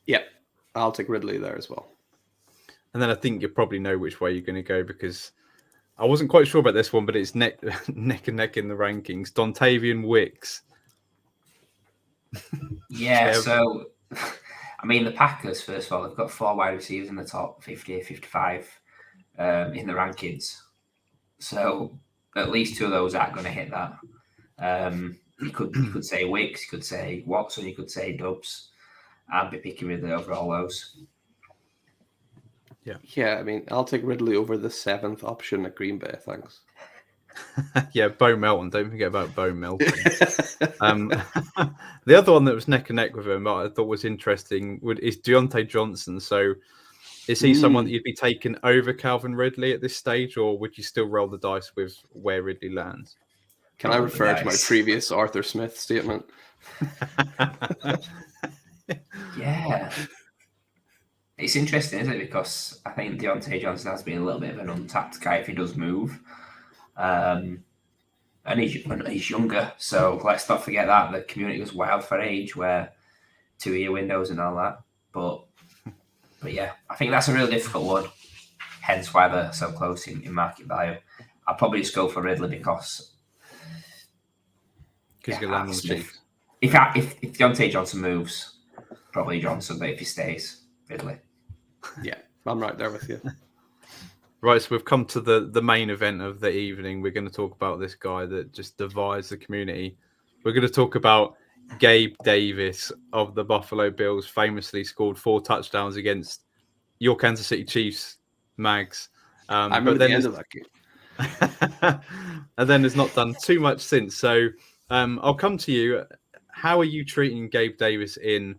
Yep, I'll take Ridley there as well. And then I think you probably know which way you're going to go because I wasn't quite sure about this one, but it's neck and neck in the rankings. Dontavian Wicks. Yeah, so, I mean, the Packers, first of all, they've got 4 wide receivers in the top 50, 55 in the rankings. So at least 2 of those aren't going to hit that. You could say Wicks, you could say Watson, you could say Dubs. I'd be picking Ridley over all those. Yeah, I mean, I'll take Ridley over the 7th option at Green Bay, thanks. Yeah, Bo Melton. Don't forget about Bo Melton. The other one that was neck and neck with him, I thought was interesting, is Deontay Johnson. So is he someone that you'd be taking over Calvin Ridley at this stage, or would you still roll the dice with where Ridley lands? Can I refer to my previous Arthur Smith statement? Yeah. It's interesting, isn't it? Because I think Deontay Johnson has been a little bit of an untapped guy if he does move. And he's younger, so let's not forget that. The community was wild for age, where 2-year windows and all that. But yeah, I think that's a really difficult one, hence why they're so close in market value. I'll probably just go for Ridley because you're landing on the Chiefs. If Deontay Johnson moves, probably Johnson, but if he stays, Ridley. Yeah, I'm right there with you. Right, so we've come to the main event of the evening. We're going to talk about this guy that just divides the community. We're going to talk about Gabe Davis of the Buffalo Bills, famously scored 4 touchdowns against your Kansas City Chiefs, Mags. I remember the end of that game. And then has not done too much since. So I'll come to you. How are you treating Gabe Davis in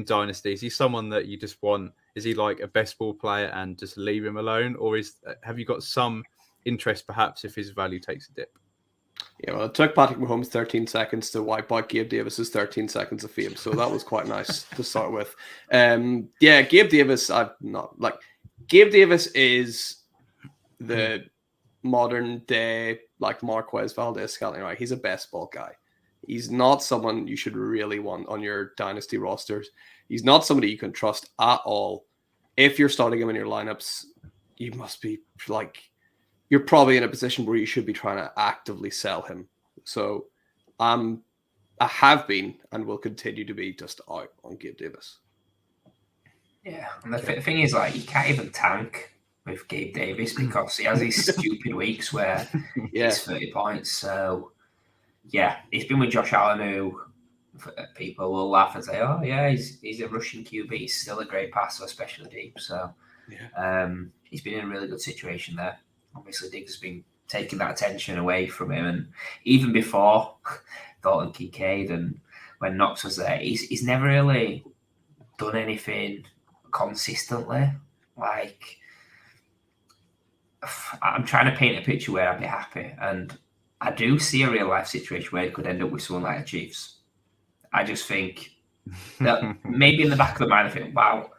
Dynasty? Is he someone that you just want? Is he like a best ball player and just leave him alone? Or have you got some interest perhaps if his value takes a dip? Yeah, well, it took Patrick Mahomes 13 seconds to wipe out Gabe Davis's 13 seconds of fame. So that was quite nice to start with. Yeah, Gabe Davis, Gabe Davis is the modern day, like Marquise Valdez-Scantling, right? He's a best ball guy. He's not someone you should really want on your dynasty rosters. He's not somebody you can trust at all. If you're starting him in your lineups, you must be you're probably in a position where you should be trying to actively sell him. So I have been and will continue to be just out on Gabe Davis. Yeah, and the thing is, you can't even tank with Gabe Davis because he has these stupid weeks where he's 30 points. So yeah, he's been with Josh Allen, who people will laugh and say, "Oh yeah, he's a Russian QB. He's still a great passer, especially deep." So he's been in a really good situation there. Obviously, Diggs has been taking that attention away from him, and even before Dalton Kincaid and when Knox was there, he's never really done anything consistently. Like, I'm trying to paint a picture where I'd be happy, and I do see a real life situation where it could end up with someone like the Chiefs. I just think that maybe in the back of the mind, I think, wow,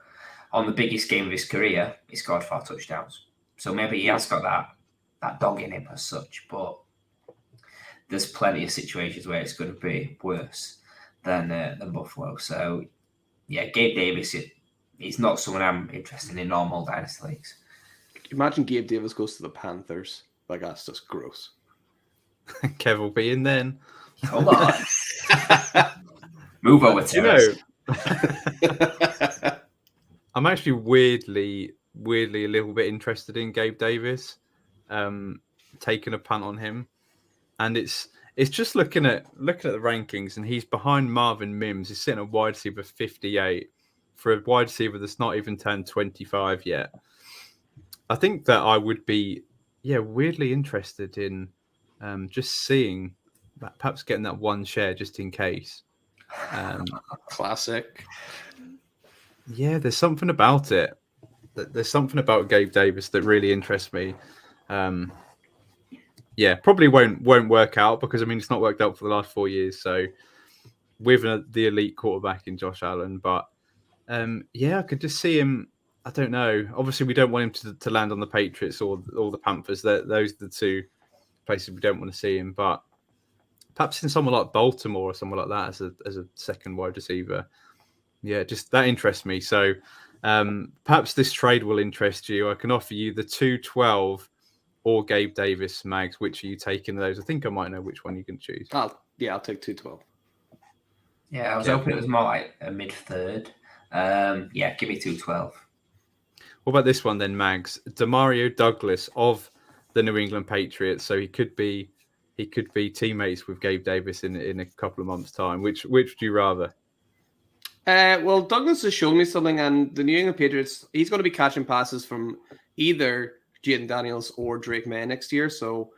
on the biggest game of his career, he scored 4 touchdowns. So maybe he has got that dog in him as such, but there's plenty of situations where it's going to be worse than Buffalo. So yeah, Gabe Davis, he's not someone I'm interested in normal dynasty leagues. Imagine Gabe Davis goes to the Panthers. Like, that's just gross. Kev will be in then. Come on. Move over to I'm actually weirdly a little bit interested in Gabe Davis, taking a punt on him, and it's just looking at the rankings, and he's behind Marvin Mims. He's sitting at wide receiver 58 for a wide receiver that's not even turned 25 yet. I think that I would be weirdly interested in just seeing that, perhaps getting that one share just in case. Classic. Yeah, there's something about it. There's something about Gabe Davis that really interests me. Probably won't work out because it's not worked out for the last 4 years. So with the elite quarterback in Josh Allen, but I could just see him. I don't know. Obviously, we don't want him to land on the Patriots or the Panthers. Those are the two places we don't want to see him. But perhaps in someone like Baltimore or someone like that as a second wide receiver. Yeah, just that interests me. So perhaps this trade will interest you. I can offer you the 212 or Gabe Davis, Mags. Which are you taking those? I think I might know which one you can choose. I'll take 212. Yeah, I was hoping it was more like a mid-third. Give me 212. What about this one then, Mags? Demario Douglas of the New England Patriots. So he could be teammates with Gabe Davis in a couple of months' time. Which would you rather? Well, Douglas has shown me something, and the New England Patriots, he's going to be catching passes from either Jaden Daniels or Drake May next year. So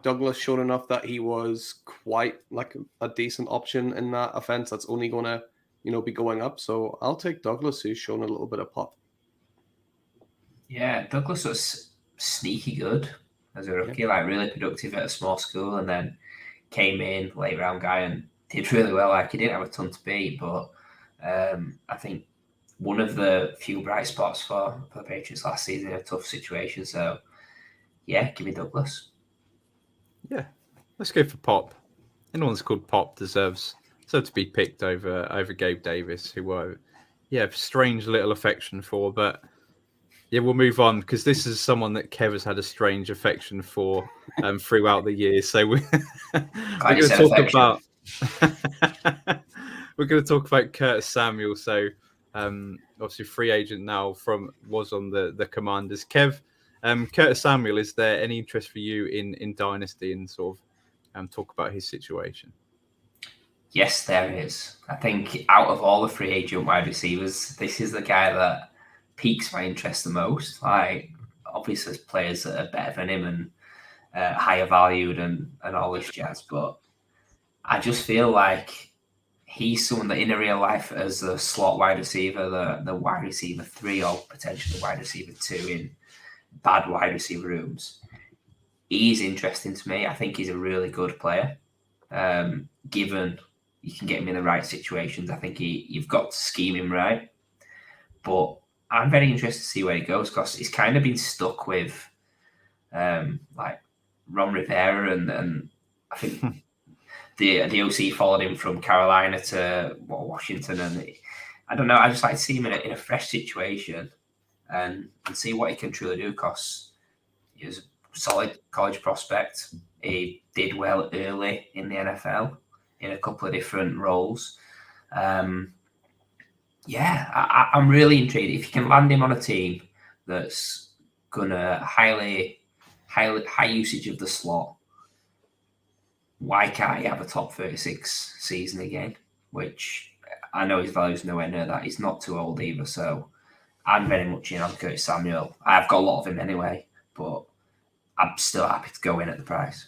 Douglas showed enough that he was quite like a decent option in that offense that's only going to, be going up. So I'll take Douglas, who's shown a little bit of pop. Yeah, Douglas was sneaky good as a rookie, like really productive at a small school, and then came in late round guy and did really well. Like, he didn't have a ton to beat, but I think one of the few bright spots for the Patriots last season in a tough situation. So, yeah, give me Douglas. Yeah, let's go for Pop. Anyone that's called Pop deserves to be picked over Gabe Davis, who have strange little affection for. But yeah, we'll move on because this is someone that Kev has had a strange affection for throughout the years. So we're going to talk about. We're going to talk about Curtis Samuel. So, obviously, free agent now was on the Commanders. Kev, Curtis Samuel, is there any interest for you in Dynasty and sort of talk about his situation? Yes, there is. I think out of all the free agent wide receivers, this is the guy that piques my interest the most. Like, obviously, there's players that are better than him and higher valued and all this jazz, but I just feel like he's someone that in a real life as a slot wide receiver, the wide receiver 3 or potentially wide receiver 2 in bad wide receiver rooms, he's interesting to me. I think he's a really good player. Given you can get him in the right situations, I think you've got to scheme him right. But I'm very interested to see where he goes because he's kind of been stuck with like Ron Rivera and I think the OC followed him from Carolina to Washington, and I don't know. I just like to see him in a fresh situation and see what he can truly do because he was a solid college prospect. He did well early in the NFL in a couple of different roles. I'm really intrigued. If you can land him on a team that's gonna high usage of the slot, why can't he have a top 36 season again? Which I know his value's nowhere near that. He's not too old either, so I'm very much in on Curtis Samuel. I've got a lot of him anyway, but I'm still happy to go in at the price.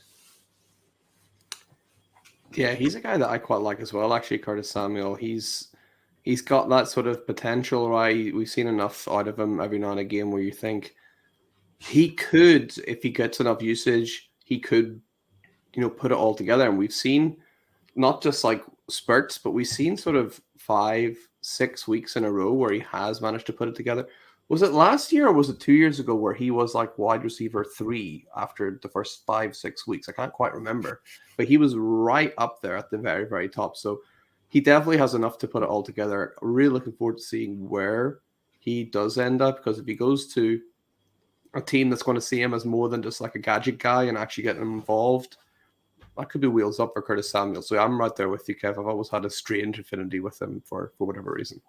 Yeah, he's a guy that I quite like as well, actually, Curtis Samuel. He's got that sort of potential, right? We've seen enough out of him every now and again where you think he could, if he gets enough usage, he could, put it all together. And we've seen not just like spurts, but we've seen sort of 5-6 weeks in a row where he has managed to put it together. Was it last year or was it 2 years ago where he was like wide receiver 3 after the first 5-6 weeks? I can't quite remember, but he was right up there at the very, very top. So he definitely has enough to put it all together. Really looking forward to seeing where he does end up, because if he goes to a team that's going to see him as more than just like a gadget guy and actually getting him involved, that could be wheels up for Curtis Samuel. So I'm right there with you, Kev. I've always had a strange affinity with him for whatever reason.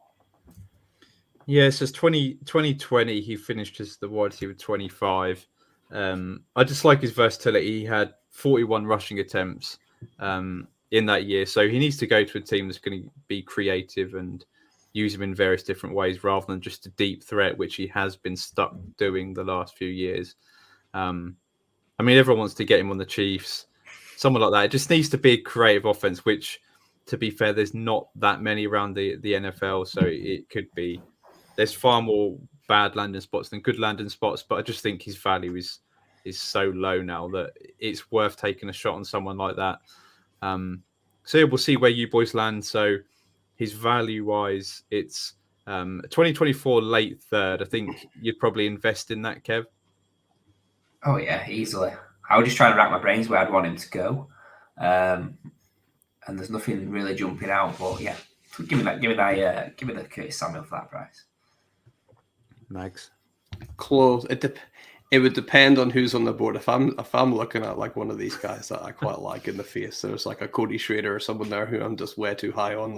Yeah, so 2020, he finished as the wide receiver 25. I just like his versatility. He had 41 rushing attempts in that year. So he needs to go to a team that's going to be creative and use him in various different ways rather than just a deep threat, which he has been stuck doing the last few years. Everyone wants to get him on the Chiefs, someone like that. It just needs to be a creative offense, which, to be fair, there's not that many around the NFL. So it could be, there's far more bad landing spots than good landing spots. But I just think his value is so low now that it's worth taking a shot on someone like that. So yeah, we'll see where you boys land. So his value-wise, it's 2024 late third. I think you'd probably invest in that, Kev. Oh yeah, easily. I was just trying to rack my brains where I'd want him to go, and there's nothing really jumping out. But yeah, give me the Curtis Samuel for that price. Mags. Close. It would depend on who's on the board. If I'm looking at like one of these guys that I quite like in the face, there's like a Cody Schrader or someone there who I'm just way too high on.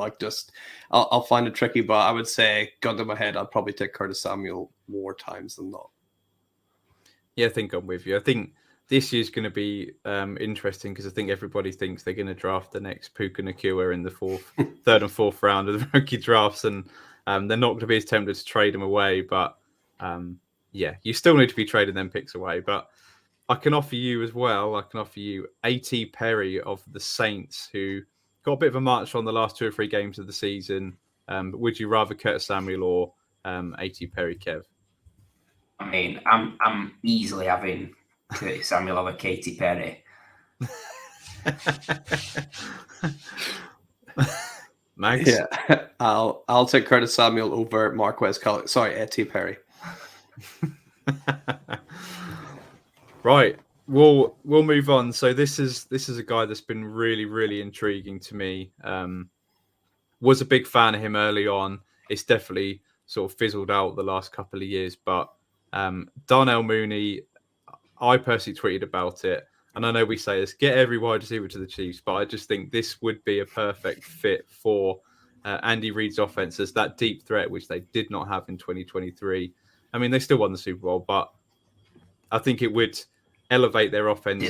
I'll find it tricky, but I would say, gun to my head, I'd probably take Curtis Samuel more times than not. Yeah, I think I'm with you. I think this year's going to be interesting because I think everybody thinks they're going to draft the next Puka Nacua in the third and fourth round of the rookie drafts, and they're not going to be as tempted to trade them away. But yeah, you still need to be trading them picks away. But I can offer you as well. I can offer you A.T. Perry of the Saints, who got a bit of a march on the last 2 or 3 games of the season. But would you rather Curtis Samuel or A.T. Perry, Kev? I'm easily having Curtis Samuel over Katy Perry. Max? Yeah, I'll take Curtis Samuel over Marquise. A.T. Perry. Right, we'll move on. So this is a guy that's been really, really intriguing to me. Was a big fan of him early on. It's definitely sort of fizzled out the last couple of years, but Darnell Mooney, I personally tweeted about it, and I know we say this, get every wide receiver to the Chiefs, but I just think this would be a perfect fit for Andy Reid's offense as that deep threat, which they did not have in 2023. They still won the Super Bowl, but I think it would elevate their offense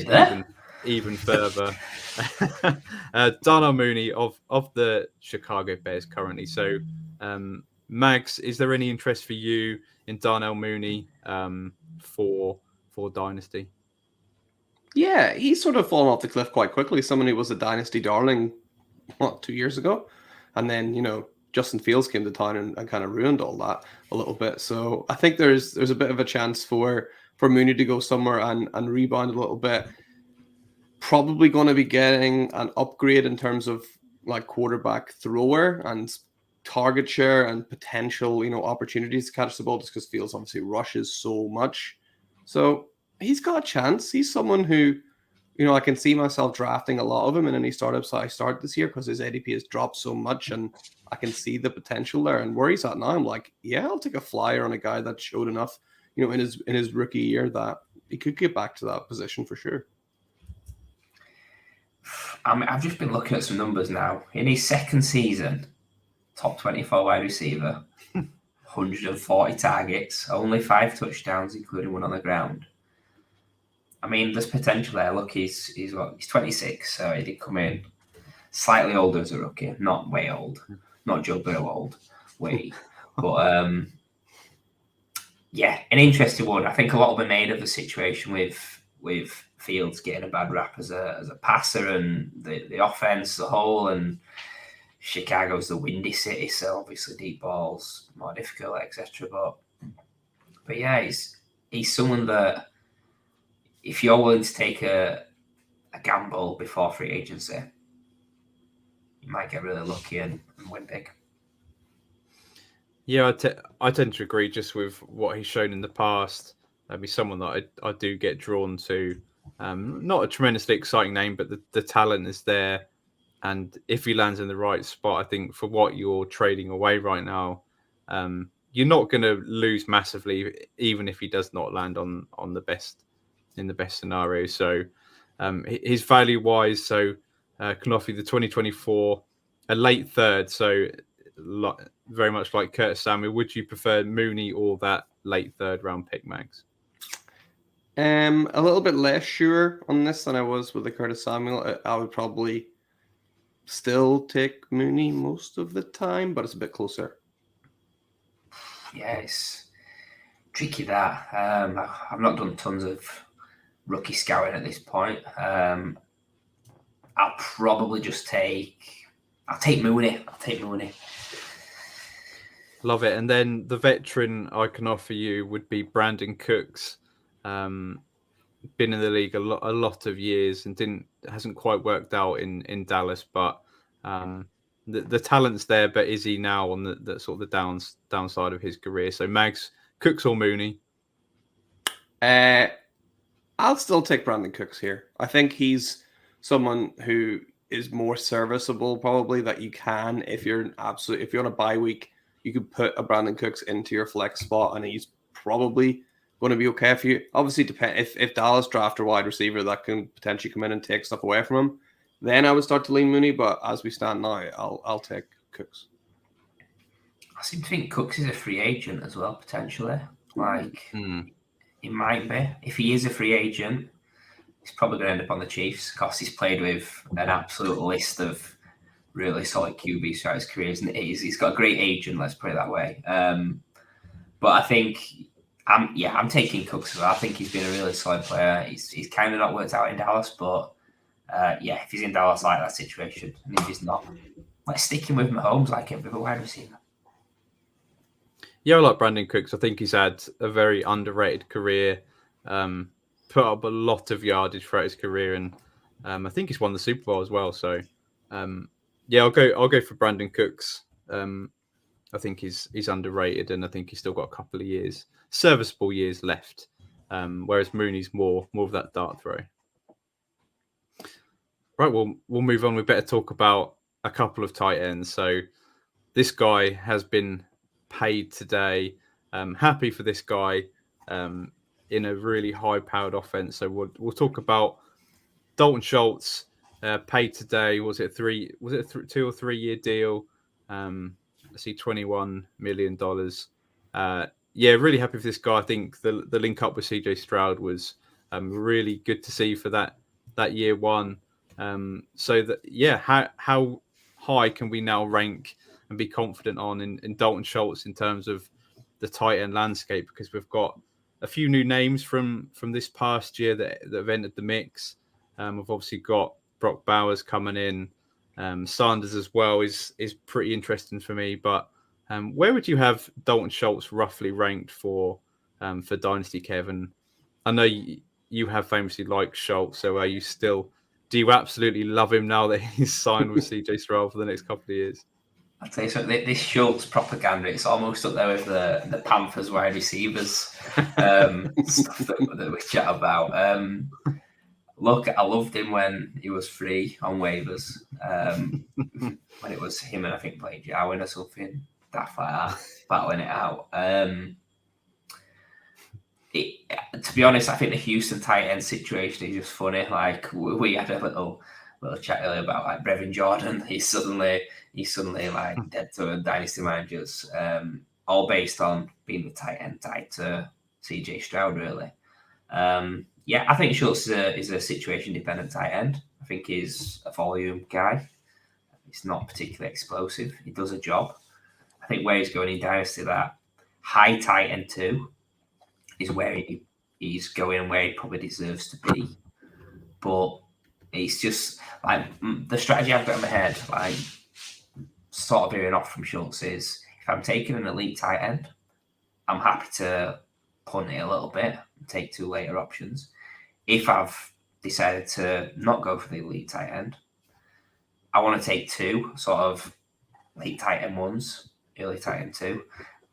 even further. Darnell Mooney of the Chicago Bears currently. So, Mags, is there any interest for you in Darnell Mooney for Dynasty? Yeah, he's sort of fallen off the cliff quite quickly. Someone who was a Dynasty darling, 2 years ago? And then, Justin Fields came to town and kind of ruined all that a little bit. So I think there's a bit of a chance for Mooney to go somewhere and rebound a little bit. Probably going to be getting an upgrade in terms of like quarterback thrower and target share and potential, opportunities to catch the ball, just because Fields obviously rushes so much. So he's got a chance. He's someone who, I can see myself drafting a lot of him in any startups I start this year because his ADP has dropped so much and I can see the potential there. And where he's at now, I'm like, yeah, I'll take a flyer on a guy that showed enough, in his rookie year that he could get back to that position for sure. I've just been looking at some numbers now. In his second season, top 24 wide receiver, 140 targets, only 5 touchdowns, including one on the ground. I mean, there's potential there. Look, he's 26, so he did come in slightly older as a rookie, not way old, not Joe Burrow old, way. But yeah, an interesting one. I think a lot will be made of the situation with Fields getting a bad rap as a passer and the offense as a whole, and Chicago's the windy city, so obviously deep balls more difficult, etc. But yeah, he's someone that if you're willing to take a gamble before free agency, you might get really lucky and win big. Yeah, I tend to agree just with what he's shown in the past. He's someone that I do get drawn to. Not a tremendously exciting name, but the talent is there. And if he lands in the right spot, I think for what you're trading away right now, you're not going to lose massively, even if he does not land on the best in the best scenario. So his value wise, so Knofi, the 2024, a late third, so very much like Curtis Samuel. Would you prefer Mooney or that late third round pick, Mags? A little bit less sure on this than I was with the Curtis Samuel. I would probably still take Mooney most of the time, but it's a bit closer. Yeah, it's tricky that. I've not done tons of rookie scouting at this point. I'll probably just I'll take Mooney. Love it. And then the veteran I can offer you would be Brandon Cooks. Been in the league a lot of years and hasn't quite worked out in Dallas, but the talent's there. But is he now on the sort of the downside of his career? So Mags, Cooks or Mooney? I'll still take Brandon Cooks here. I think he's someone who is more serviceable, probably, that you can if you're on a bye week, you could put a Brandon Cooks into your flex spot, and he's probably going to be okay for you. Obviously, depend if Dallas draft a wide receiver that can potentially come in and take stuff away from him, then I would start to lean Mooney. But as we stand now, I'll take Cooks. I seem to think Cooks is a free agent as well, potentially. He might be. If he is a free agent, he's probably going to end up on the Chiefs because he's played with an absolute list of really solid QBs throughout his career. He's got a great agent, let's put it that way. But I think I'm taking Cooks as well. I think he's been a really solid player. He's kind of not worked out in Dallas, but if he's in Dallas, like that situation, and if he's not, let's stick him with Mahomes like every wide receiver. Yeah, I like Brandon Cooks. I think he's had a very underrated career. Put up a lot of yardage throughout his career, and I think he's won the Super Bowl as well. So, I'll go for Brandon Cooks. I think he's underrated, and I think he's still got a couple of serviceable years left. Whereas Mooney's more of that dart throw. Right, we'll move on. We better talk about a couple of tight ends. So this guy has been paid today. Happy for this guy in a really high-powered offense. So we'll talk about Dalton Schultz paid today. Was it a 2 or 3 year deal? I see $21 million. Really happy for this guy. I think the link up with CJ Stroud was really good to see for that year one. How high can we now rank and be confident on in Dalton Schultz in terms of the tight end landscape? Because we've got a few new names from this past year that have entered the mix. We've obviously got Brock Bowers coming in. Sanders as well is pretty interesting for me. But where would you have Dalton Schultz roughly ranked for Dynasty, Kevin? I know you have famously liked Schultz, so do you absolutely love him now that he's signed with CJ Stroud for the next couple of years? I'll tell you something, this Schultz propaganda, it's almost up there with the Panthers wide receivers stuff that we chat about. Look, I loved him when he was free on waivers. When it was him and I think playing Jarwin or something, daft like that, battling it out. To be honest, I think the Houston tight end situation is just funny. Like we had a little chat earlier about like Brevin Jordan. He's suddenly like dead to dynasty managers, all based on being the tight end tied to CJ Stroud, really. Yeah, I think Schultz is a situation-dependent tight end. I think he's a volume guy. He's not particularly explosive. He does a job. I think where he's going in Dynasty, that high tight end 2 is where he's going and where he probably deserves to be. But it's just like the strategy I've got in my head, like sort of veering off from Schultz, is if I'm taking an elite tight end, I'm happy to punt it a little bit and take 2 later options. If I've decided to not go for the elite tight end, I want to take 2 sort of late tight end 1s, early tight end 2.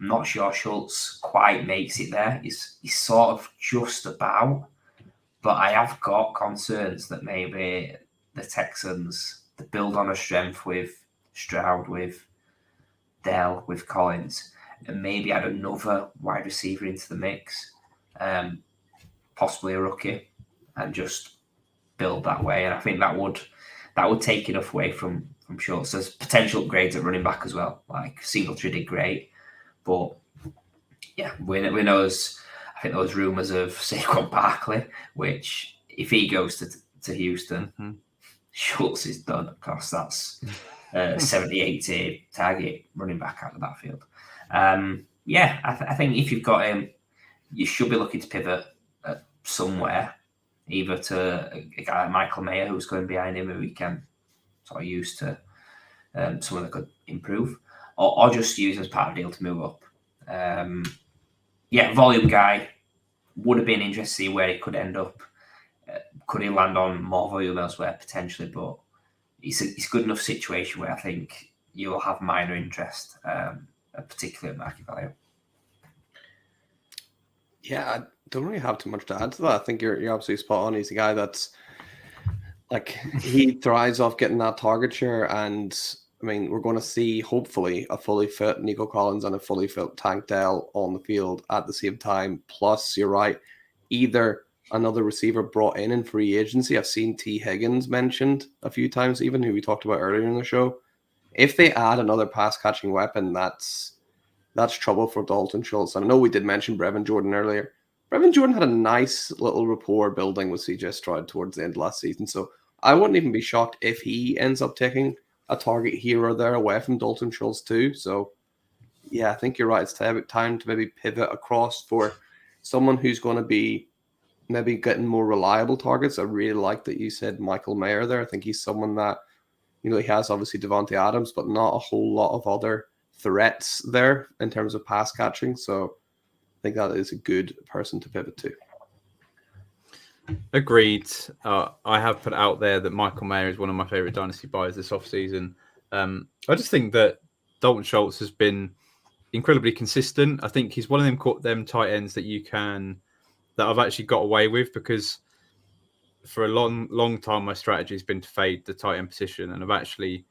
I'm not sure Schultz quite makes it there. He's sort of just about, but I have got concerns that maybe the Texans, to build on a strength with Stroud, with Dell, with Collins, and maybe add another wide receiver into the mix, possibly a rookie, and just build that way. And I think that would take enough away from Schultz. There's potential upgrades at running back as well. Like Singletary did great, but yeah, we know I think there was rumours of Saquon Barkley, which if he goes to Houston, Schultz is done. Of course, that's 70-80 target running back out of the backfield. I think if you've got him, you should be looking to pivot somewhere, either to a guy like Michael Mayer, who's going behind him, who we can sort of use to someone that could improve, or just use as part of the deal to move up. Volume guy, would have been interesting to see where he could end up. Could he land on more volume elsewhere potentially? But it's a good enough situation where I think you'll have minor interest, particularly at market value. Yeah, I don't really have too much to add to that. I think you're absolutely spot on. He's a guy that's like, he thrives off getting that target share, and I mean, we're going to see hopefully a fully fit Nico Collins and a fully fit Tank Dell on the field at the same time. Plus, you're right, either another receiver brought in free agency. I've seen T. Higgins mentioned a few times, even who we talked about earlier in the show. If they add another pass catching weapon, that's trouble for Dalton Schultz. And I know we did mention Brevin Jordan earlier. Brevin Jordan had a nice little rapport building with CJ Stroud towards the end of last season. So I wouldn't even be shocked if he ends up taking a target here or there away from Dalton Schultz too. So yeah, I think you're right. It's time to maybe pivot across for someone who's going to be maybe getting more reliable targets. I really like that you said Michael Mayer there. I think he's someone that, he has obviously Devontae Adams, but not a whole lot of other threats there in terms of pass catching. So I think that is a good person to pivot to. Agreed. I have put out there that Michael Mayer is one of my favorite dynasty buys this offseason. I just think that Dalton Schultz has been incredibly consistent. I think he's one of them tight ends that I've actually got away with, because for a long time my strategy has been to fade the tight end position, and I've actually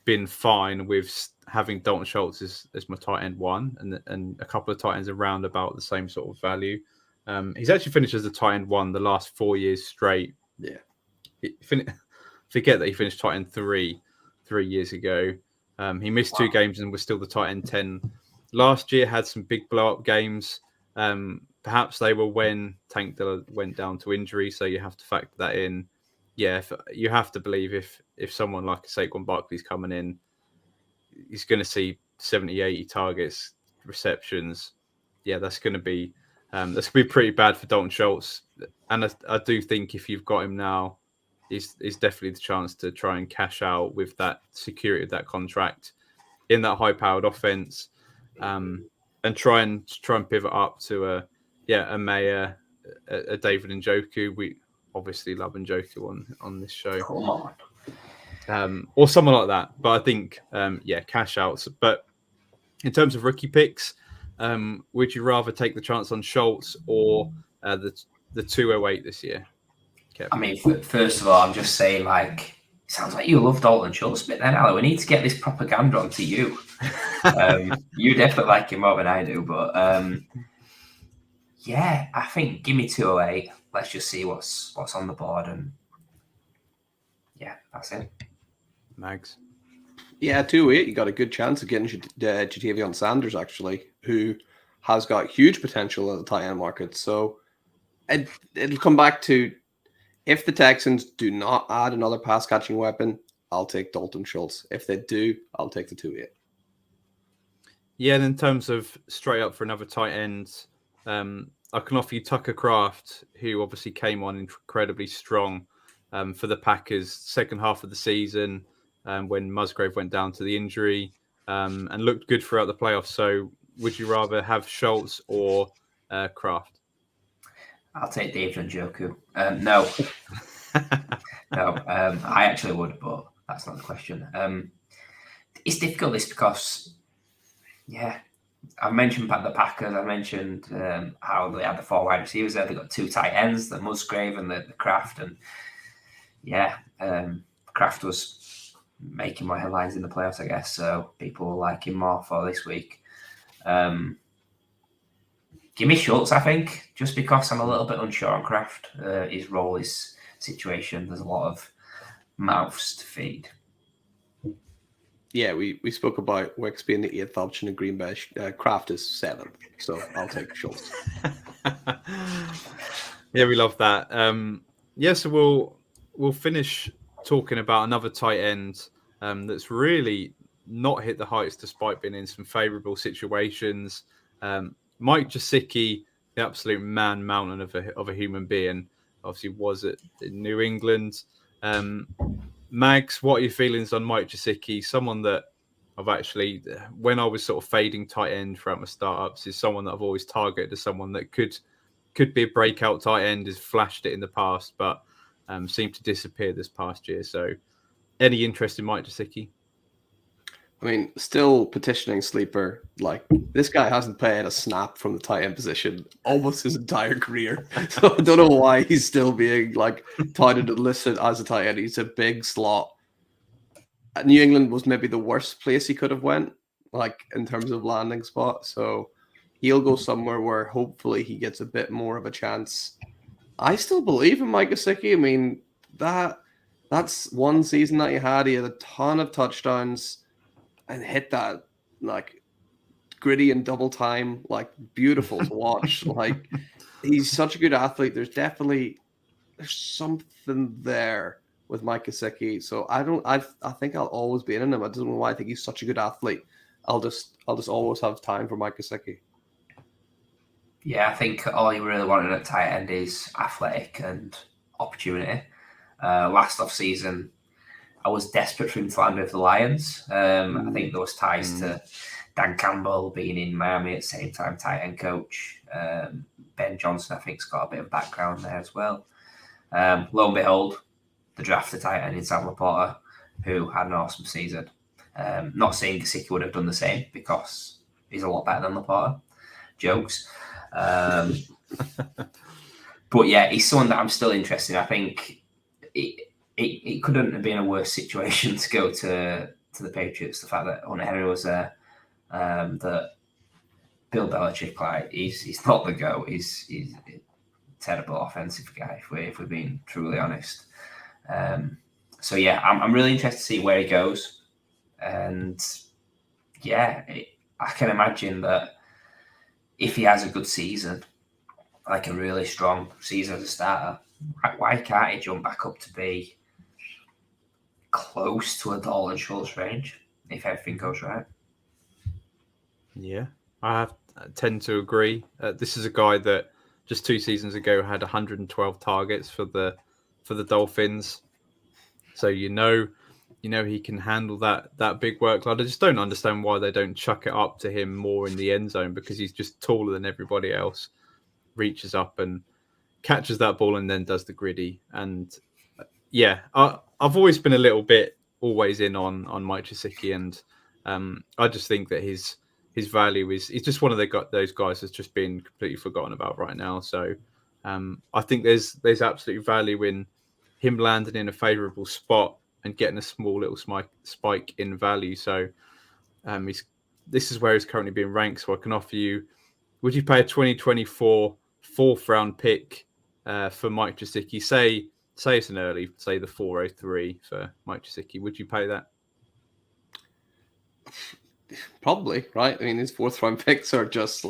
been fine with having Dalton Schultz as my tight end 1 and a couple of tight ends around about the same sort of value. He's actually finished as a tight end 1 the last 4 years straight. Yeah. Forget that he finished tight end 3 years ago. He missed 2 games and was still the tight end 10. Last year had some big blow up games. Perhaps they were when Tank Dell went down to injury, so you have to factor that in. Yeah, you have to believe if someone like Saquon Barkley's coming in, he's going to see 70, 80 targets, receptions. Yeah, that's going to be pretty bad for Dalton Schultz. And I do think if you've got him now, is definitely the chance to try and cash out with that security of that contract in that high-powered offense, and try and pivot up to a Mayer, a David Njoku. We obviously love Njoku on this show. Come on. Or someone like that. But I think cash outs. But in terms of rookie picks, would you rather take the chance on Schultz or the 208 this year? Kevin? I mean, first of all, I'm just saying, like, it sounds like you love Dalton Schultz, but then, Ali, we need to get this propaganda onto you. You definitely like him more than I do, but I think give me 208. Let's just see what's on the board, and that's it. Mags. Yeah, 208. You got a good chance of getting Jatavion Sanders, actually, who has got huge potential in the tight end market. So it'll come back to, if the Texans do not add another pass catching weapon, I'll take Dalton Schultz. If they do, I'll take the 2-8. Yeah, and in terms of straight up for another tight end, I can offer you Tucker Kraft, who obviously came on incredibly strong for the Packers second half of the season when Musgrave went down to the injury and looked good throughout the playoffs. So would you rather have Schultz or Kraft? I'll take David Njoku. No. No, I actually would, but that's not the question. It's difficult this because, I've mentioned the Packers. I mentioned how they had the 4 wide receivers there. They got 2 tight ends, the Musgrave and the Kraft, and Kraft was making more headlines in the playoffs, I guess. So people will like him more for this week. Give me Schultz, I think, just because I'm a little bit unsure on Kraft. His role, his situation. There's a lot of mouths to feed. Yeah, we spoke about Wicks being the 8th option in Green Bay. Kraft is 7th, so I'll take Schultz. Yeah, we love that. So we'll finish talking about another tight end that's really not hit the heights despite being in some favourable situations. Mike Gesicki, the absolute man mountain of a human being, obviously was at New England. Mags, what are your feelings on Mike Gesicki? Someone that I've actually, when I was sort of fading tight end throughout my startups, is someone that I've always targeted as someone that could be a breakout tight end, has flashed it in the past, but seemed to disappear this past year. So any interest in Mike Gesicki? I mean, still petitioning sleeper. Like, this guy hasn't played a snap from the tight end position almost his entire career. So I don't know why he's still being touted and listed as a tight end. He's a big slot. New England was maybe the worst place he could have went, in terms of landing spot. So he'll go somewhere where hopefully he gets a bit more of a chance. I still believe in Mike Gesicki. I mean, that's one season that he had a ton of touchdowns and hit that gritty and double time, beautiful to watch. He's such a good athlete. There's something there with Mike Gesicki. So I think I'll always be in him. I don't know why I think he's such a good athlete. I'll just always have time for Mike Gesicki. Yeah, I think all he really wanted at tight end is athletic and opportunity. Last off season, I was desperate for him to land with the Lions. I think there was ties to Dan Campbell being in Miami at the same time, tight end coach. Ben Johnson, I think, has got a bit of background there as well. Lo and behold, the drafted tight end in Sam Laporta, who had an awesome season. Not saying Gesicki would have done the same because he's a lot better than Laporta. Jokes. But yeah, he's someone that I'm still interested in. I think it couldn't have been a worse situation to go to the Patriots. The fact that Hunter Henry was there, that Bill Belichick, he's not the GOAT. He's a terrible offensive guy, if we're being truly honest. So yeah, I'm really interested to see where he goes. And yeah, I can imagine that if he has a good season, a really strong season as a starter, why can't he jump back up to be close to a Dalton Schultz range if everything goes right? Yeah, I tend to agree. This is a guy that just 2 seasons ago had 112 targets for the Dolphins. So you know he can handle that big workload. I just don't understand why they don't chuck it up to him more in the end zone, because he's just taller than everybody else, reaches up and catches that ball and then does the gritty. And yeah, I've always been a little bit always in on Mike Gesicki, and I just think that his value is he's just one of those guys that's just been completely forgotten about right now. So I think there's absolute value in him landing in a favourable spot and getting a small little spike in value. So this is where he's currently being ranked. So I can offer you, would you pay a 2024 4th round pick for Mike Gesicki? Say it's an early, say the 403 for Mike Gesicki. Would you pay that? Probably, right? I mean, his 4th round picks are just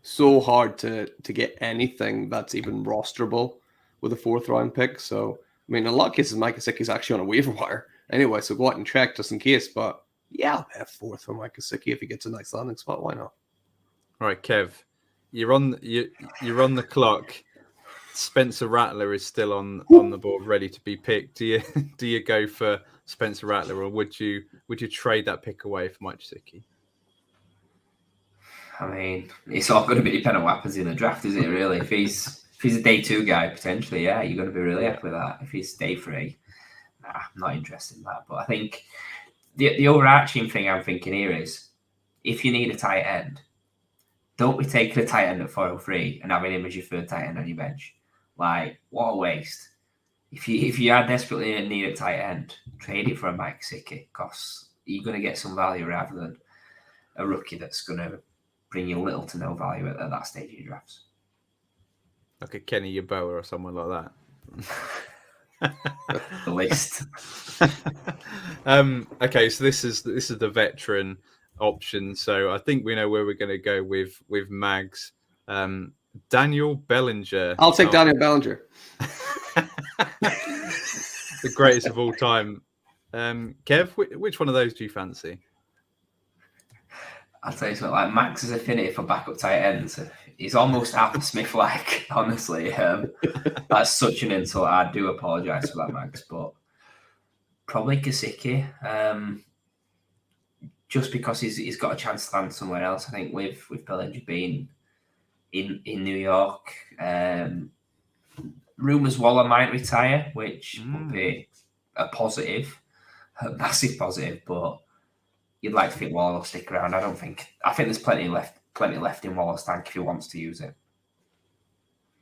so hard to get anything that's even rosterable with a 4th round pick. So, I mean, in a lot of cases, Mike Gesicki's actually on a waiver wire anyway. So go out and check just in case. But yeah, I'll pay a 4th for Mike Gesicki if he gets a nice landing spot. Why not? All right, Kev, you're on the clock. Spencer Rattler is still on the board, ready to be picked. Do you go for Spencer Rattler, or would you trade that pick away for Mike Gesicki? I mean, it's all going to be dependent on what happens in the draft, is it? Really, if he's a day 2 guy potentially, yeah, you're going to be really happy with that. If he's day 3, nah, I'm not interested in that. But I think the overarching thing I'm thinking here is, if you need a tight end, don't be taking a tight end at 403 and having him as your 3rd tight end on your bench. Like, what a waste. If you are desperately in need a tight end, trade it for a Mike Gesicki, because you're going to get some value rather than a rookie that's going to bring you little to no value at that stage of your drafts. Like a Kenny Yeboah or someone like that. The list. Okay, so this is the veteran option. So I think we know where we're going to go with Mags. Daniel Bellinger. I'll take Daniel Bellinger. The greatest of all time. Kev, which one of those do you fancy? I'll tell you something, like Max's affinity for backup tight ends, he's almost Arthur Smith-like, honestly. That's such an insult. I do apologise for that, Max, but probably Gesicki, just because he's got a chance to land somewhere else. I think with Bellinger being in New York, rumours Waller might retire, which would be a positive, a massive positive, but you'd like to think Waller will stick around. I think there's plenty left in Waller's tank if he wants to use it.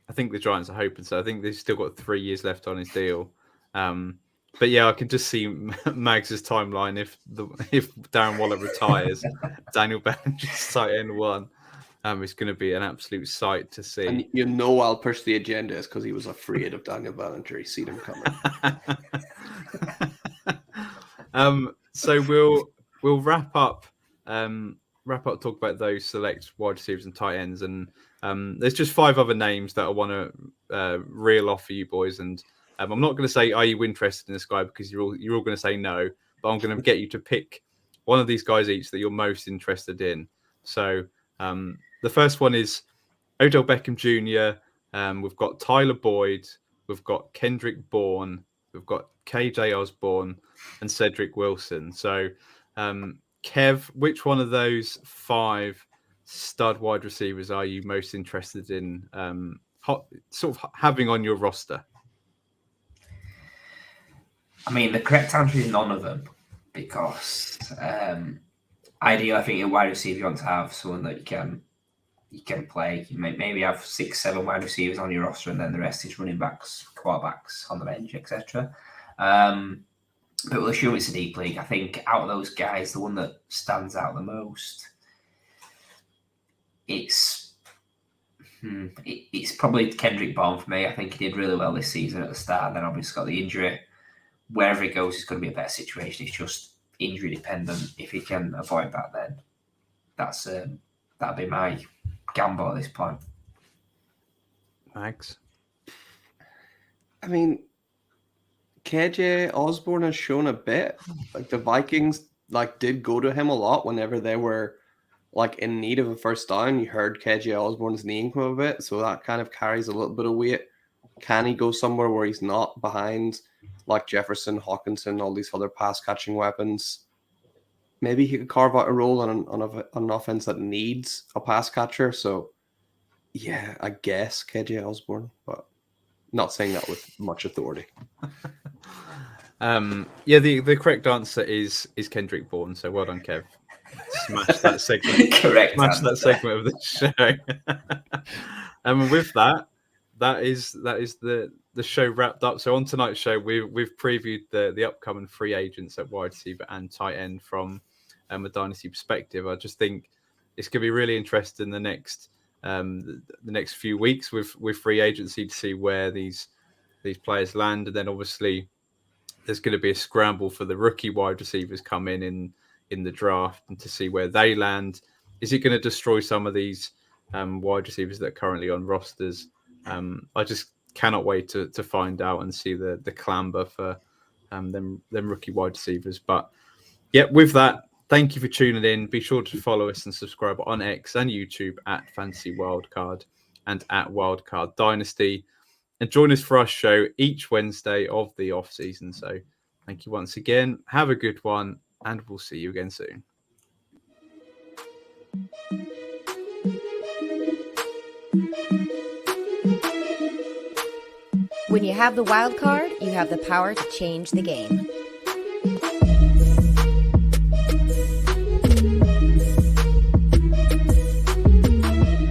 I think the Giants are hoping so. I think they've still got 3 years left on his deal. But yeah, I can just see Mags's timeline. If Darren Waller retires, Daniel Bellinger's tight end 1. It's going to be an absolute sight to see. And I'll push the agenda is because he was afraid of Daniel Bellinger. He seen him coming. So we'll wrap up. Talk about those select wide receivers and tight ends, and there's just 5 other names that I want to reel off for you boys. And I'm not going to say, are you interested in this guy, because you're all going to say no. But I'm going to get you to pick one of these guys each that you're most interested in. So the first one is Odell Beckham Jr. We've got Tyler Boyd. We've got Kendrick Bourne. We've got KJ Osborne and Cedric Wilson. So, Kev, which one of those 5 stud wide receivers are you most interested in sort of having on your roster? I mean, the correct answer is none of them, because ideally, I think a wide receiver, you want to have someone that you can play. You maybe have 6, 7 wide receivers on your roster, and then the rest is running backs, quarterbacks on the bench, etc. But we'll assume it's a deep league. I think out of those guys, the one that stands out the most, it's probably Kendrick Bourne for me. I think he did really well this season at the start, and then obviously got the injury. Wherever he goes, it's going to be a better situation. It's just injury dependent. If he can avoid that, then that'd be my gamble at this point. Max? I mean, KJ Osborne has shown a bit. Like, the Vikings did go to him a lot whenever they were in need of a first down. You heard KJ Osborne's name come a bit, so that kind of carries a little bit of weight. Can he go somewhere where he's not behind Jefferson, Hawkinson, all these other pass catching weapons? Maybe he could carve out a role on an offense that needs a pass catcher. So, yeah, I guess KJ Osborne, but not saying that with much authority. The correct answer is Kendrick Bourne. So well done, Kev. Smash that segment. Correct. Smash that segment of the show. And with that is the show wrapped up. So on tonight's show, we've previewed the upcoming free agents at wide receiver and tight end from a Dynasty perspective. I just think it's going to be really interesting the next few weeks with free agency to see where these players land, and then obviously there's going to be a scramble for the rookie wide receivers come in the draft and to see where they land. Is it going to destroy some of these wide receivers that are currently on rosters. I just cannot wait to find out and see the clamber for them rookie wide receivers. But yeah, with that, thank you for tuning in. Be sure to follow us and subscribe on X and YouTube at Fantasy Wildcard and at Wildcard Dynasty. And join us for our show each Wednesday of the off season. So thank you once again. Have a good one, and we'll see you again soon. When you have the wild card, you have the power to change the game.